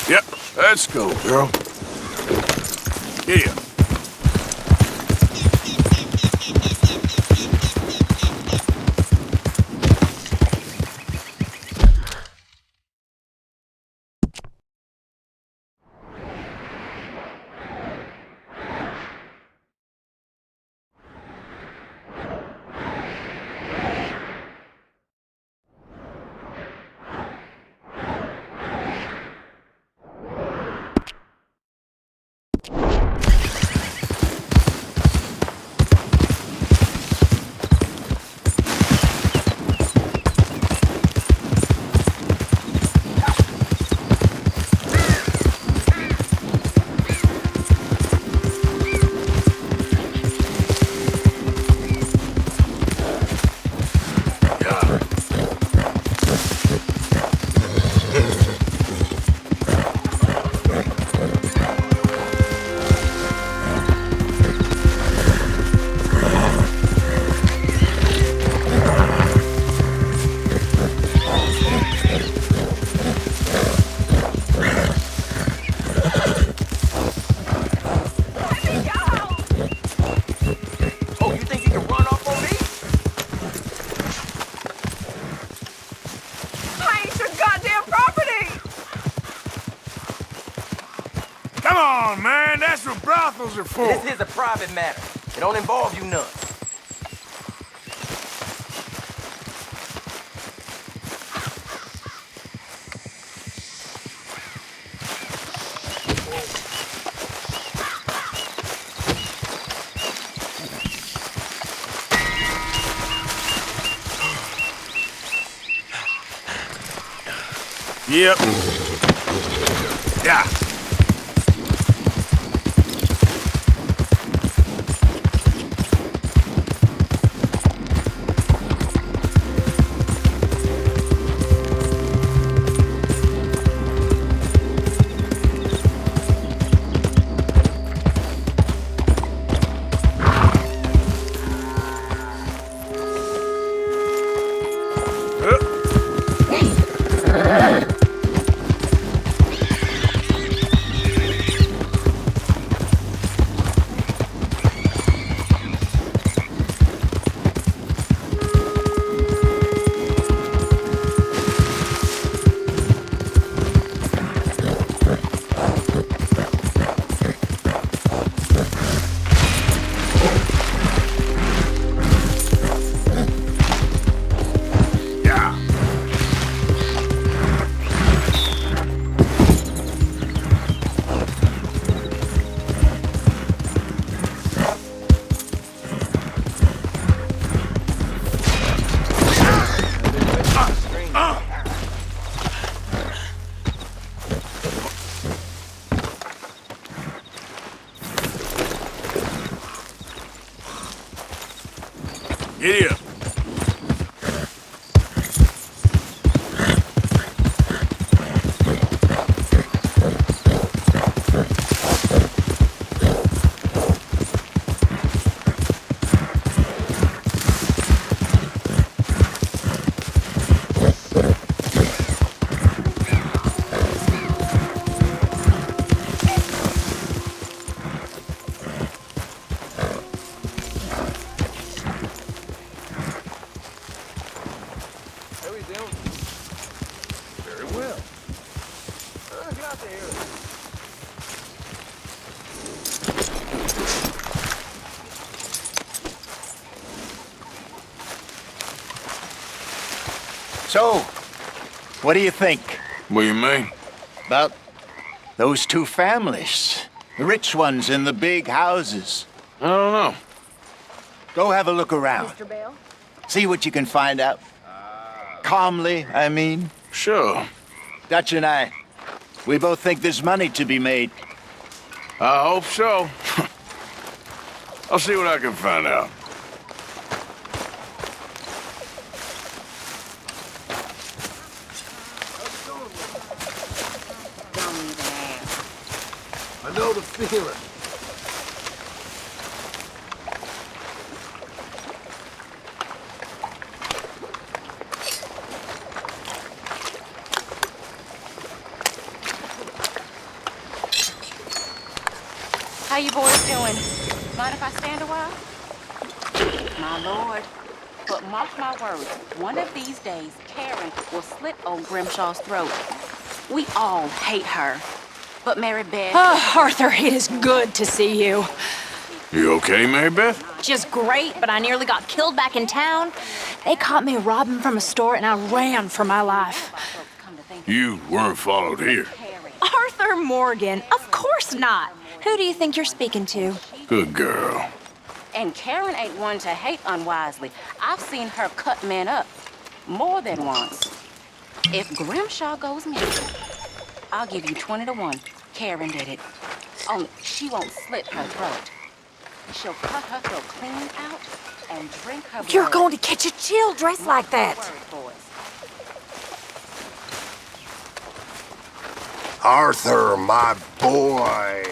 Yep, let's go, girl. Yeah. Come on, man. That's what brothels are for. This is a private matter. It don't involve you none. Yep. Yeah. Giddy up. So, what do you think? What do you mean? About those two families. The rich ones in the big houses. I don't know. Go have a look around. Mr. Bell? See what you can find out. Calmly, I mean. Sure. Dutch and I, we both think there's money to be made. I hope so. I'll see what I can find out. I know the feeling. How you boys doing? Mind if I stand a while? My lord. But mark my words, one of these days, Karen will slit old Grimshaw's throat. We all hate her. But Mary Beth... Oh, Arthur, it is good to see you. You okay, Mary Beth? Just great, but I nearly got killed back in town. They caught me robbing from a store and I ran for my life. You weren't followed here. Arthur Morgan, of course not. Who do you think you're speaking to? Good girl. And Karen ain't one to hate unwisely. I've seen her cut men up more than once. If Grimshaw goes missing, I'll give you 20 to 1. Karen did it. Only she won't slit her throat. She'll cut her throat clean out and drink her blood. You're going to catch a chill dressed like that. Arthur, my boy.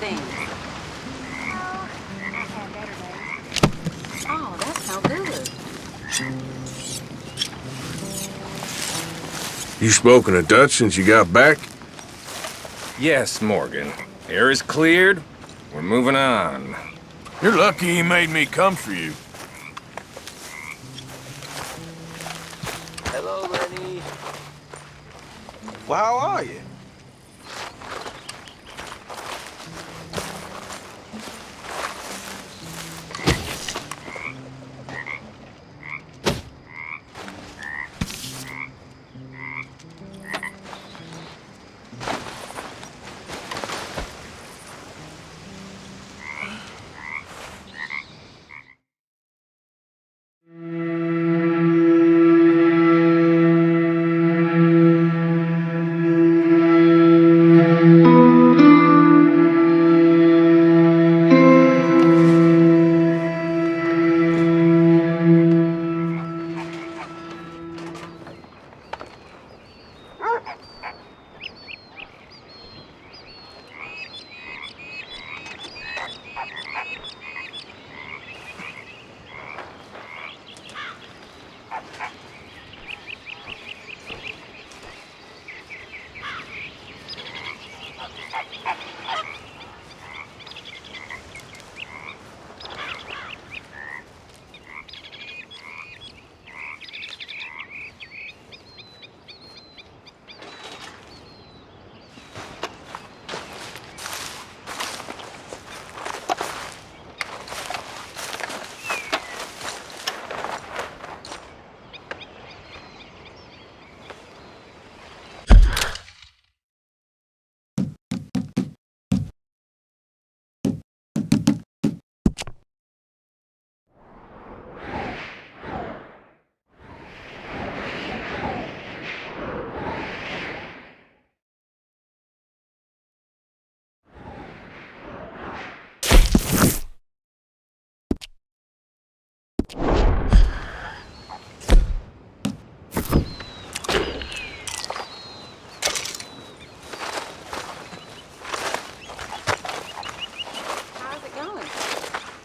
things? Oh, that sounds good. You spoken to Dutch since you got back? Yes, Morgan. Air is cleared. We're moving on. You're lucky he made me come for you. Hello, Lenny. Well, how are you?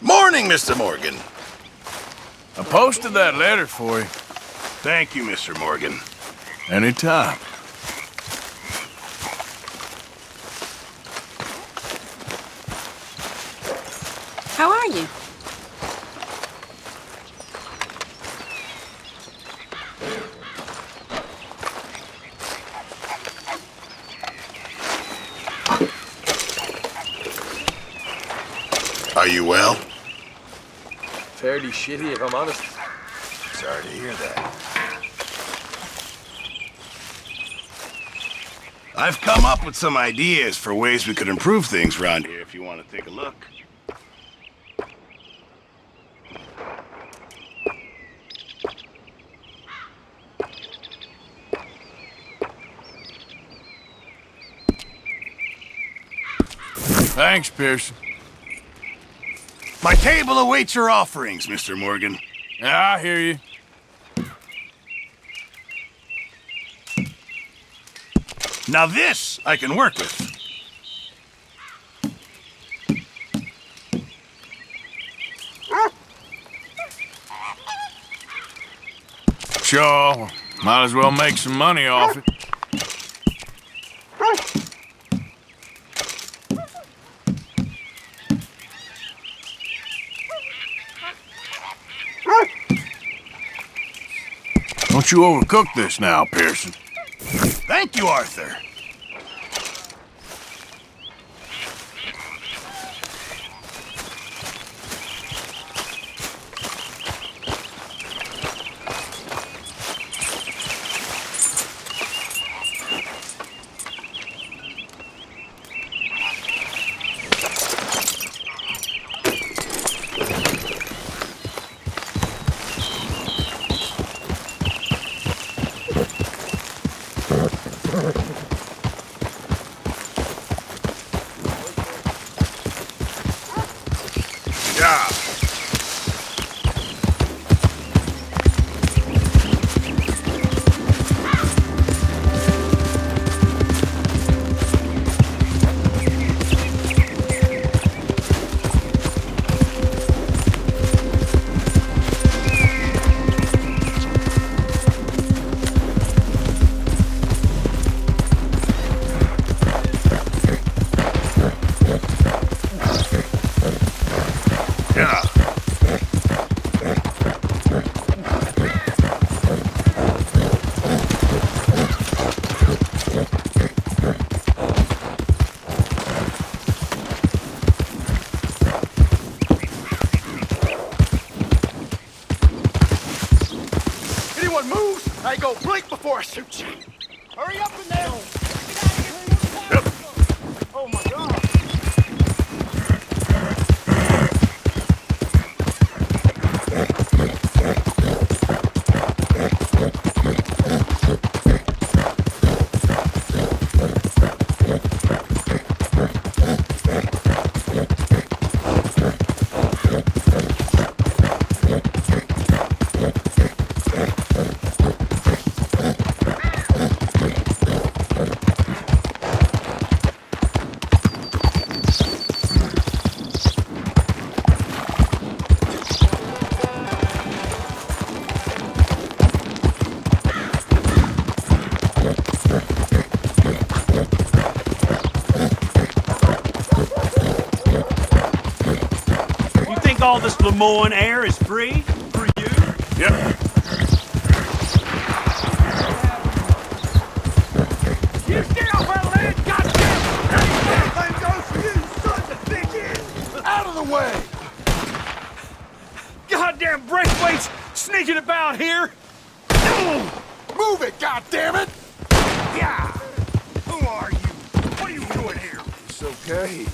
Morning, Mr. Morgan. I posted that letter for you. Thank you, Mr. Morgan. Anytime. How are you? Are you well? Fairly shitty, if I'm honest. Sorry to hear that. I've come up with some ideas for ways we could improve things around here if you want to take a look. Thanks, Pearson. My table awaits your offerings, Mr. Morgan. Yeah, I hear you. Now this I can work with. Sure, might as well make some money off it. Don't you overcook this now, Pearson. Thank you, Arthur. anyone moves, I go blink before I shoot you. Hurry up in there! Oh my God! All this Lemoyne air is free for you? Yep. You stay off our land, goddamn! Anything goes for you, sons of bitches! Out of the way! Goddamn Braithwaite's sneaking about here! Move it, goddammit! Yeah! Who are you? What are you doing here? It's okay.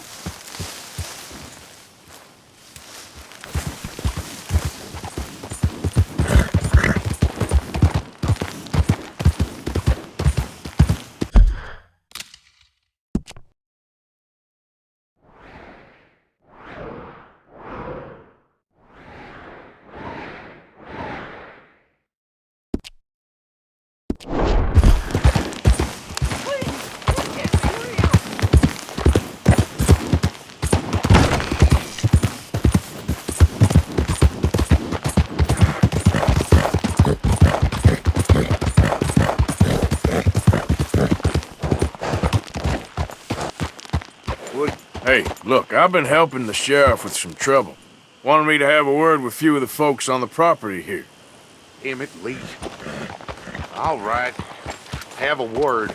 Hey, look, I've been helping the sheriff with some trouble. Wanted me to have a word with a few of the folks on the property here. Damn it, Lee. All right. Have a word.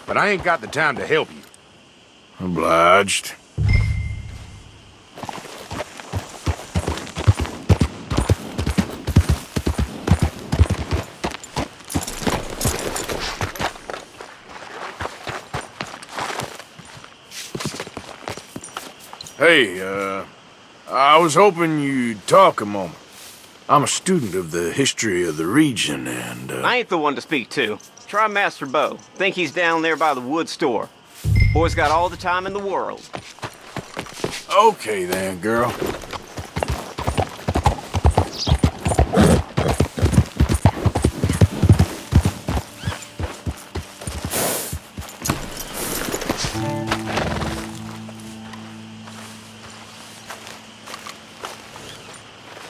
But I ain't got the time to help you. Obliged. Hey, I was hoping you'd talk a moment. I'm a student of the history of the region, and, I ain't the one to speak to. Try Master Bo. Think he's down there by the wood store. Boy's got all the time in the world. Okay then, girl.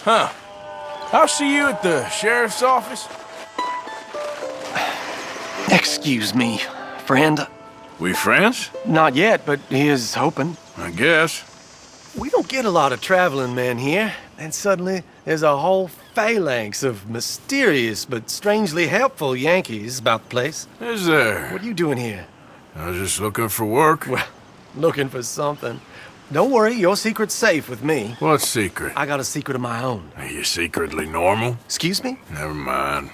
Huh. I'll see you at the sheriff's office. Excuse me, friend. We friends? Not yet, but he is hoping. I guess. We don't get a lot of traveling men here, and suddenly there's a whole phalanx of mysterious but strangely helpful Yankees about the place. Is there? What are you doing here? I was just looking for work. Well, looking for something. Don't worry, your secret's safe with me. What secret? I got a secret of my own. Are you secretly normal? Excuse me? Never mind.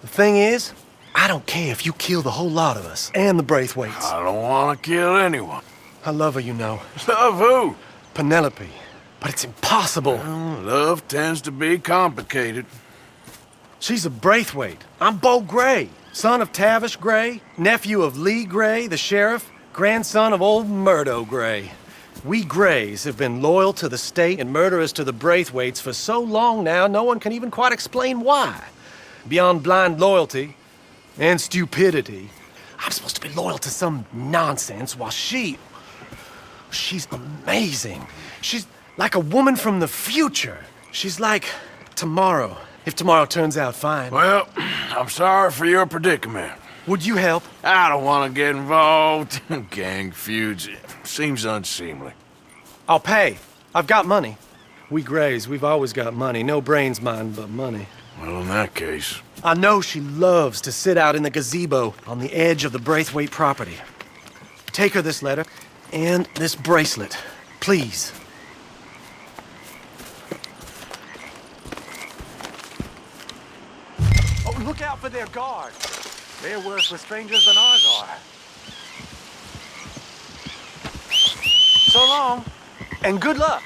The thing is, I don't care if you kill the whole lot of us, and the Braithwaites. I don't want to kill anyone. I love her, you know. Love who? Penelope. But it's impossible. Well, love tends to be complicated. She's a Braithwaite. I'm Beau Gray, son of Tavish Gray, nephew of Lee Gray, the sheriff, grandson of old Murdo Gray. We Grays have been loyal to the state and murderous to the Braithwaites for so long now, no one can even quite explain why. Beyond blind loyalty and stupidity, I'm supposed to be loyal to some nonsense while she's amazing. She's like a woman from the future. She's like tomorrow, if tomorrow turns out fine. Well, I'm sorry for your predicament. Would you help? I don't want to get involved. Gang feuds. Seems unseemly. I'll pay. I've got money. We Grays, we've always got money. No brains, mind, but money. Well, in that case... I know she loves to sit out in the gazebo on the edge of the Braithwaite property. Take her this letter and this bracelet, please. Oh, Look out for their guards. They're worse with strangers than ours are. So long, and good luck.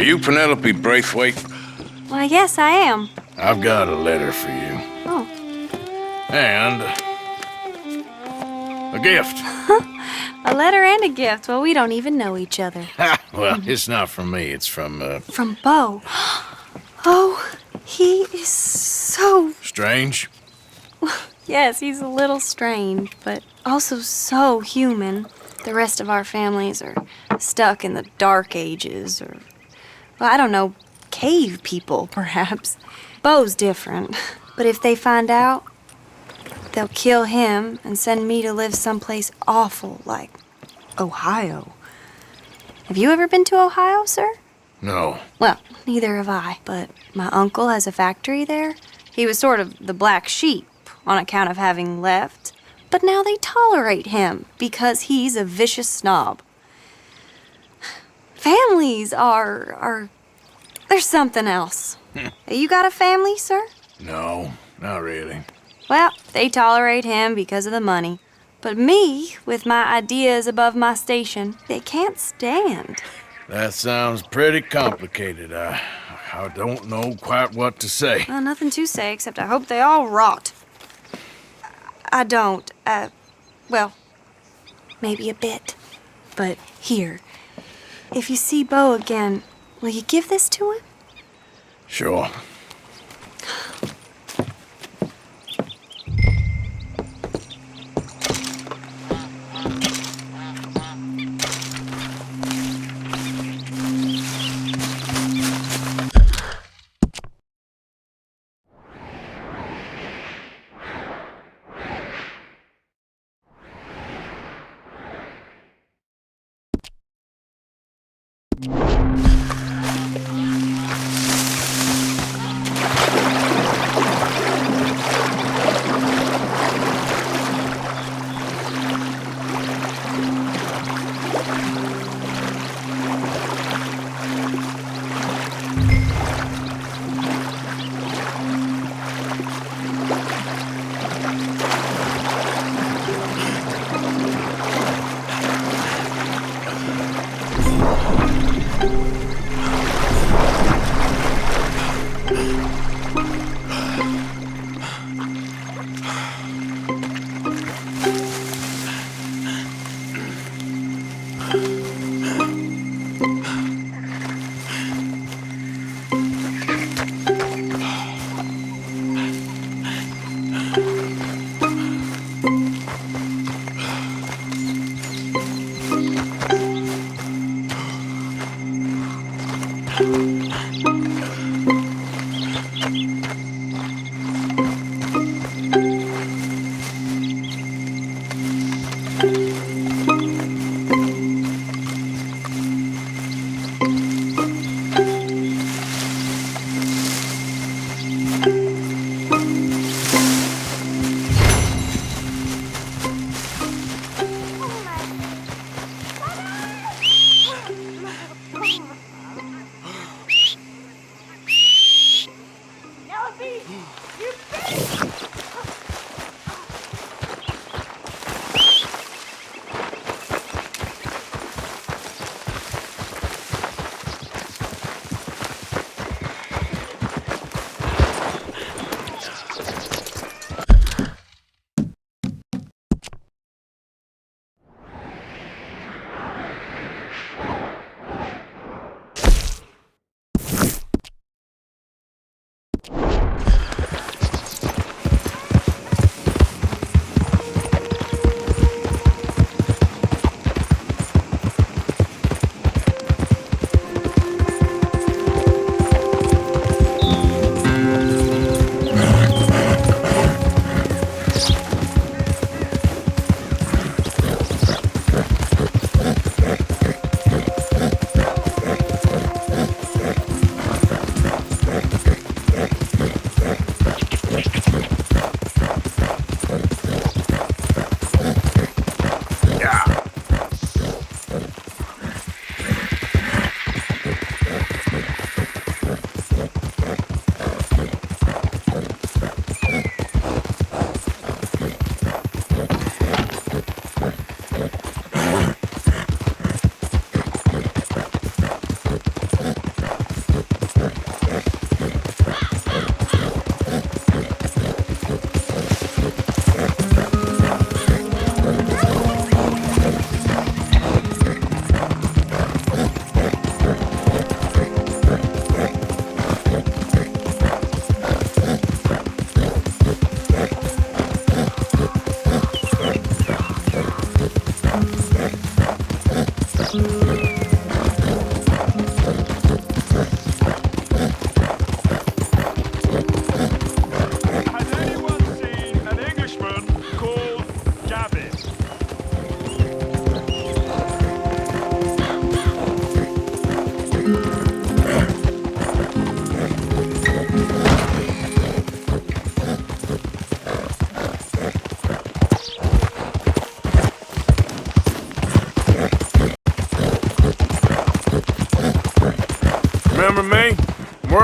you Penelope Braithwaite? Why, yes, I am. I've got a letter for you. Oh. And a gift. A letter and a gift. Well, we don't even know each other. Well, it's not from me. It's from, From Bo. Oh, he is so... Strange? Yes, he's a little strange, but also so human. The rest of our families are stuck in the Dark Ages, or, well, I don't know, cave people, perhaps. Bo's different, but if they find out, they'll kill him and send me to live someplace awful like Ohio. Have you ever been to Ohio, sir? No. Well, neither have I, but my uncle has a factory there. He was sort of the black sheep on account of having left, but now they tolerate him because he's a vicious snob. Families are there's something else. You got a family, sir? No, not really. Well, they tolerate him because of the money. But me, with my ideas above my station, they can't stand. That sounds pretty complicated. I don't know quite what to say. Well, nothing to say, except I hope they all rot. I don't, well, maybe a bit. But here, if you see Bo again, will you give this to him? Sure.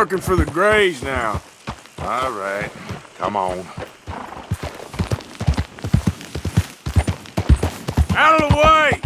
working for the Greys now. All right, come on. Out of the way!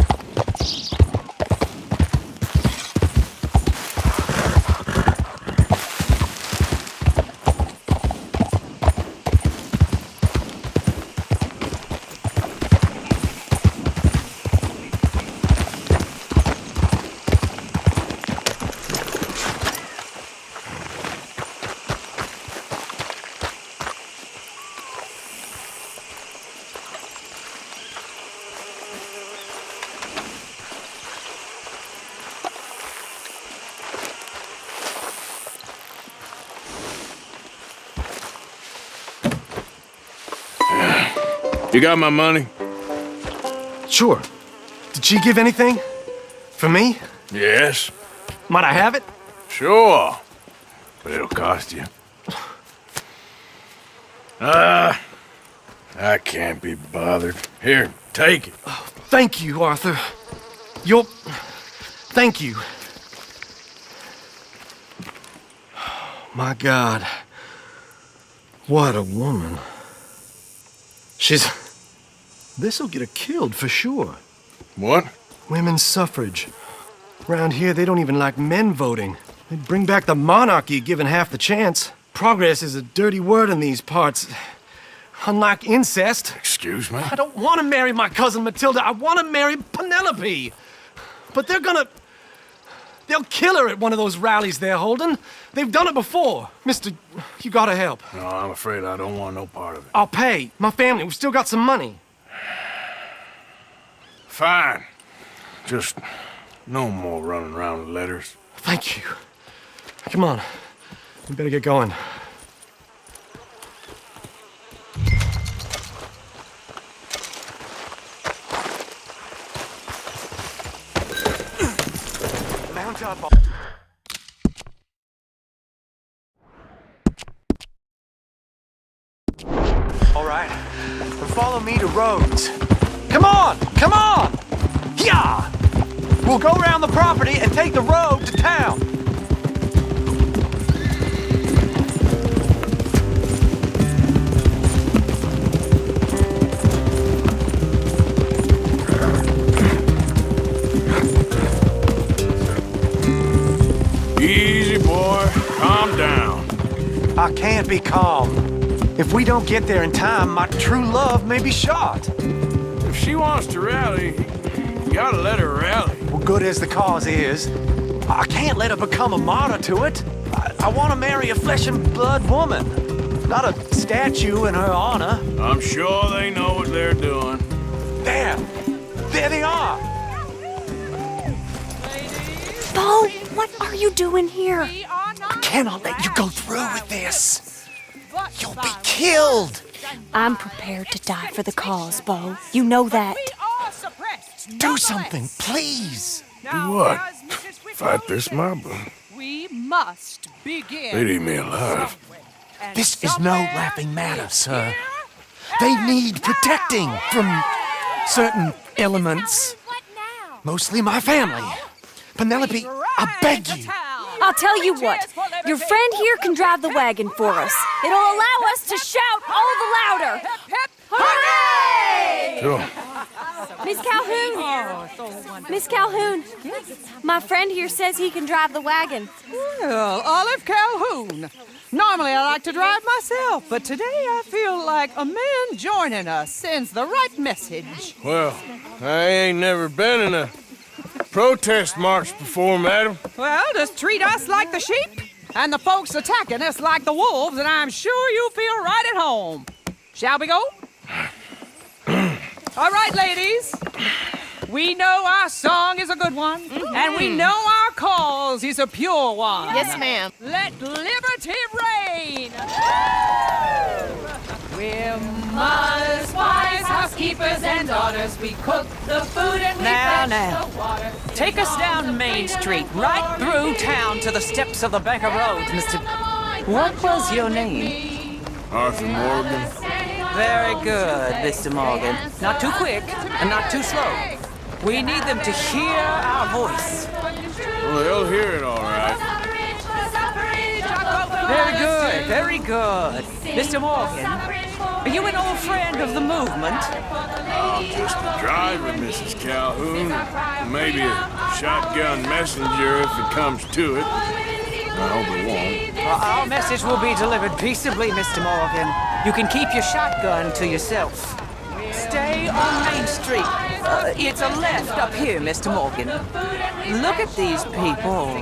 You got my money? Sure. Did she give anything? For me? Yes. Might I have it? Sure. But it'll cost you. I can't be bothered. Here, take it. Thank you, Arthur. Thank you. My God. What a woman. This'll get her killed for sure. What? Women's suffrage. Around here, they don't even like men voting. They'd bring back the monarchy given half the chance. Progress is a dirty word in these parts. Unlike incest. Excuse me? I don't want to marry my cousin Matilda. I want to marry Penelope. But they'll kill her at one of those rallies they're holding. They've done it before. Mister, you gotta help. No, I'm afraid I don't want no part of it. I'll pay. My family, we've still got some money. Fine. Just no more running around with letters. Thank you. Come on. We better get going. Mount up. All right. Follow me to Rhodes. Come on! Come on! Yeah! We'll go around the property and take the road to town. Easy, boy. Calm down. I can't be calm. If we don't get there in time, my true love may be shot. If she wants to rally, you gotta let her rally. Well, good as the cause is, I can't let her become a martyr to it. I want to marry a flesh and blood woman, not a statue in her honor. I'm sure they know what they're doing. There they are. Bo, what are you doing here? I cannot let you go through with this. You'll be killed. I'm prepared to die for the cause, Bo. You know that. Do something, please. Do what? Fight this mob? We must begin. They'd eat me alive. This is no laughing matter, sir. They need protecting from certain elements. Mostly my family. Penelope, I beg you. I'll tell you what. Your friend here can drive the wagon for us. It'll allow us to shout all the louder. Hooray! Sure. Miss Calhoun. Miss Calhoun. My friend here says he can drive the wagon. Well, Olive Calhoun. Normally I like to drive myself, but today I feel like a man joining us sends the right message. Well, I ain't never been in a protest march before, madam. Well, just treat us like the sheep, and the folks attacking us like the wolves, and I'm sure you'll feel right at home. Shall we go? All right, ladies. We know our song is a good one, and we know our cause is a pure one. Yes, ma'am. Let liberty reign. We're mothers, wives, housekeepers, and daughters. We cook the food and we fetch the water. Take us down Main Street, right through town to the steps of the Banker Road, Mr. What was your name? Arthur Morgan. Very good, Mr. Morgan. Not too quick and not too slow. We need them to hear our voice. Well, they'll hear it all right. Very good, very good. Mr. Morgan, are you an old friend of the movement? I'm just a driver, Mrs. Calhoun. Maybe a shotgun messenger if it comes to it. I hope it won't. Well, our message will be delivered peaceably, Mr. Morgan. You can keep your shotgun to yourself. Stay on Main Street. It's a left up here, Mr. Morgan. Look at these people.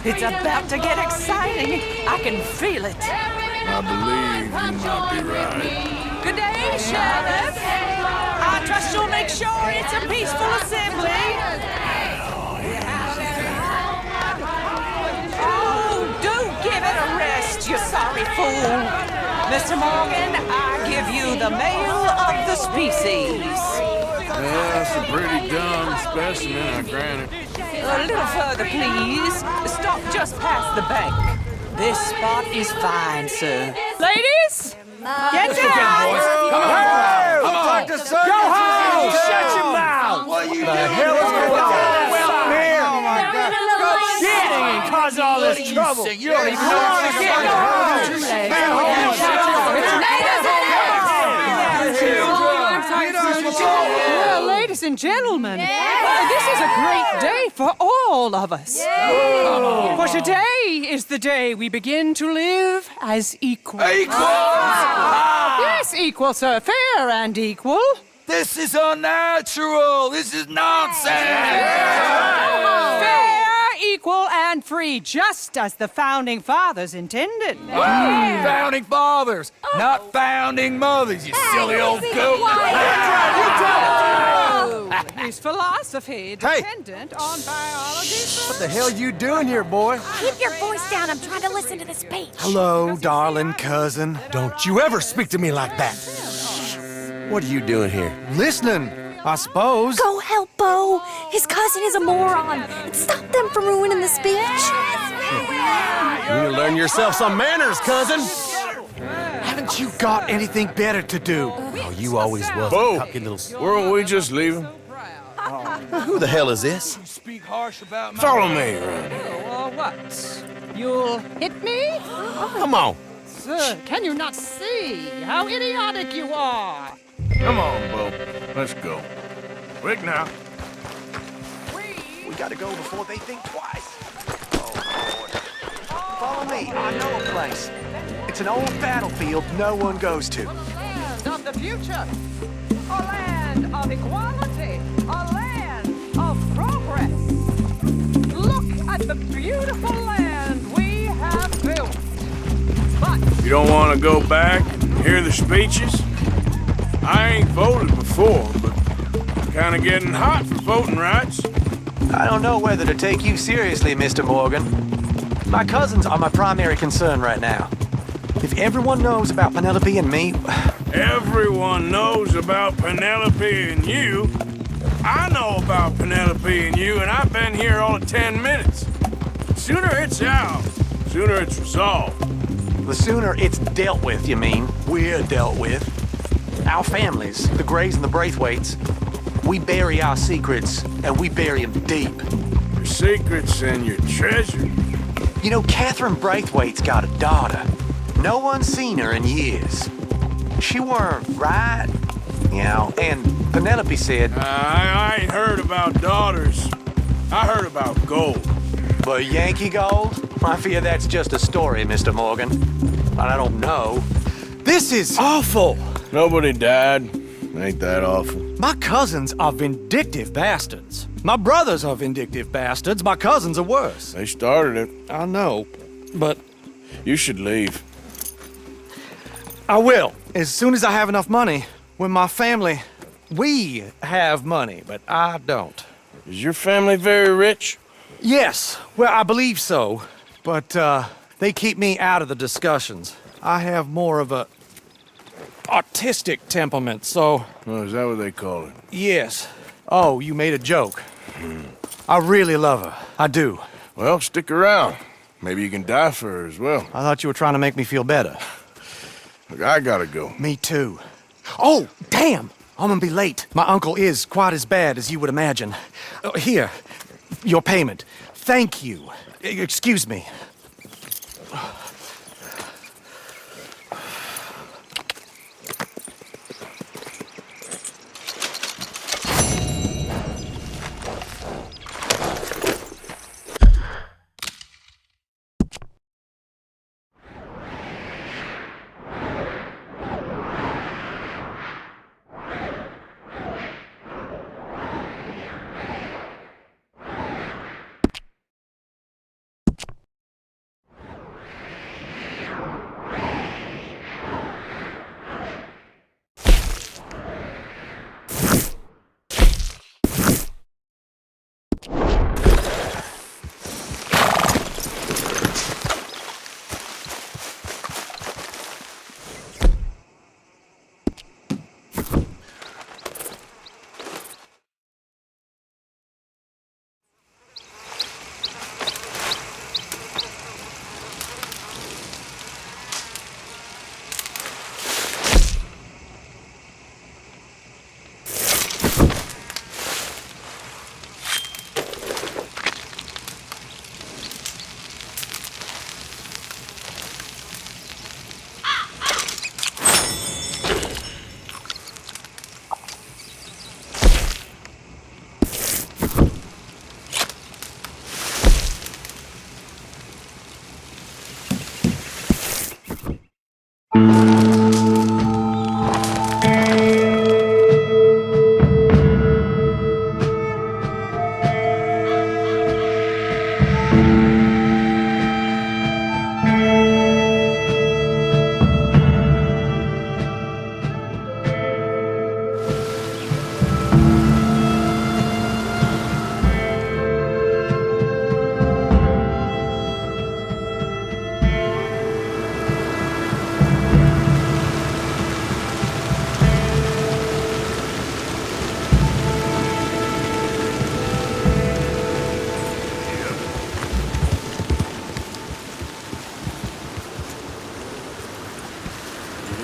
It's about to get exciting. I can feel it. I believe you might be right. Good day, Sheriff. I trust you'll make sure it's a peaceful assembly. Oh, do give it a rest, you sorry fool. Mr. Morgan, I give you the male of the species. Yeah, that's a pretty dumb specimen, I grant it. A little further, please. Stop just past the bank. This spot is fine, sir. Ladies, get down! Come on! Go home! Shut your mouth! What are you doing? The hell is going on? Well, here! Oh my God! Go shit and cause all this trouble! You don't even know what's going Well, ladies and gentlemen, this is a great day for all of us. For today is the day we begin to live as equals. Yes, equal, sir. Fair and equal. This is unnatural! This is nonsense! Fair, equal, and free, just as the Founding Fathers intended. Founding fathers, not founding mothers, you silly old goat! His philosophy dependent on biology. What the hell you doing here, boy? Keep your voice down. I'm trying to listen to the speech. Hello, darling cousin. Don't you ever speak to me like that. What are you doing here? Listening, I suppose. Go help Bo. His cousin is a moron. And stop them from ruining the speech. You need to learn yourself some manners, cousin. Haven't you got anything better to do? Oh, you always was Bo, a cocky little... weren't we just leaving? Who the hell is this? Follow me. Well, what? You'll hit me? Come on. Sir, can you not see how idiotic you are? Come on, Bo. Let's go. Quick now. We gotta go before they think twice. Oh, Lord. Follow me. I know a place. It's an old battlefield no one goes to. Land of the future. A land of equality. A land of progress. Look at the beautiful land we have built. But You don't want to go back and hear the speeches? I ain't voted before, but kind of getting hot for voting rights. I don't know whether to take you seriously, Mr. Morgan. My cousins are my primary concern right now. If everyone knows about Penelope and me... Everyone knows about Penelope and you. I know about Penelope and you, and I've been here all of 10 minutes. Sooner it's out, sooner it's resolved. The sooner it's dealt with, you mean? We're dealt with. Our families, the Grays and the Braithwaites, we bury our secrets, and we bury them deep. Your secrets and your treasure. You know, Catherine Braithwaite's got a daughter. No one's seen her in years. She weren't right, you know, and Penelope said... I ain't heard about daughters. I heard about gold. But Yankee gold? I fear that's just a story, Mr. Morgan. But I don't know. This is awful. Nobody died. Ain't that awful. My cousins are vindictive bastards. My brothers are vindictive bastards. My cousins are worse. They started it. I know, but... You should leave. I will, as soon as I have enough money. When my family... We have money, but I don't. Is your family very rich? Yes, well, I believe so. But, they keep me out of the discussions. I have more of a... artistic temperament, so... Oh, is that what they call it? Yes. Oh, you made a joke. I really love her. I do. Well, stick around. Maybe you can die for her as well. I thought you were trying to make me feel better. Look, I gotta go. Me too. Oh, damn! I'm gonna be late. My uncle is quite as bad as you would imagine. Here, your payment. Thank you. Excuse me.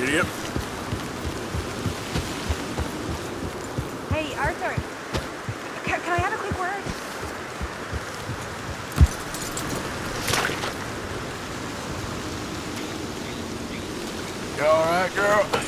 Idiot. Hey, Arthur. Can I have a quick word? You all right, girl?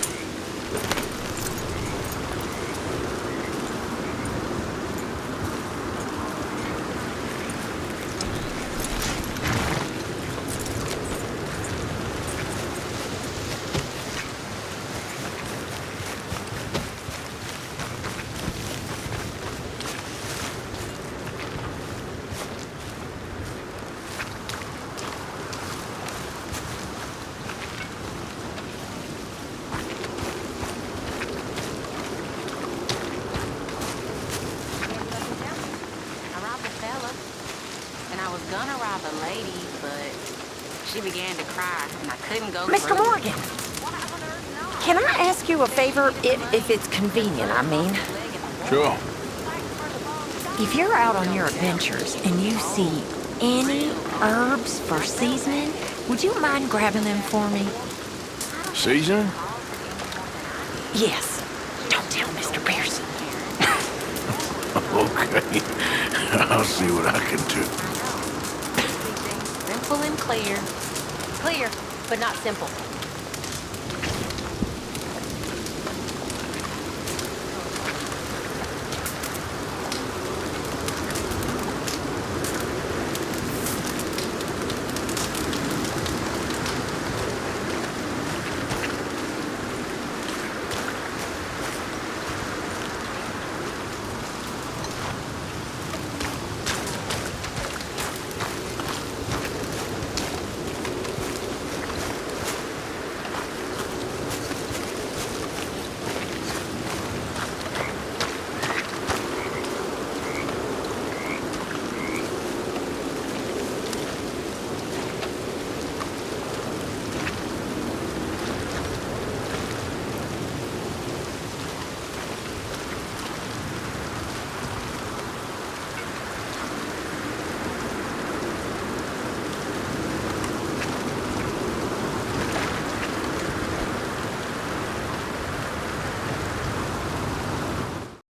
Gonna rob a lady, but she began to cry, and I couldn't go Mr. through. Morgan, can I ask you a favor, if it's convenient, I mean? Sure. If you're out on your adventures and you see any herbs for seasoning, would you mind grabbing them for me? Seasoning? Yes. Don't tell Mr. Pearson. Okay. I'll see what I can do. Simple and clear. Clear, but not simple.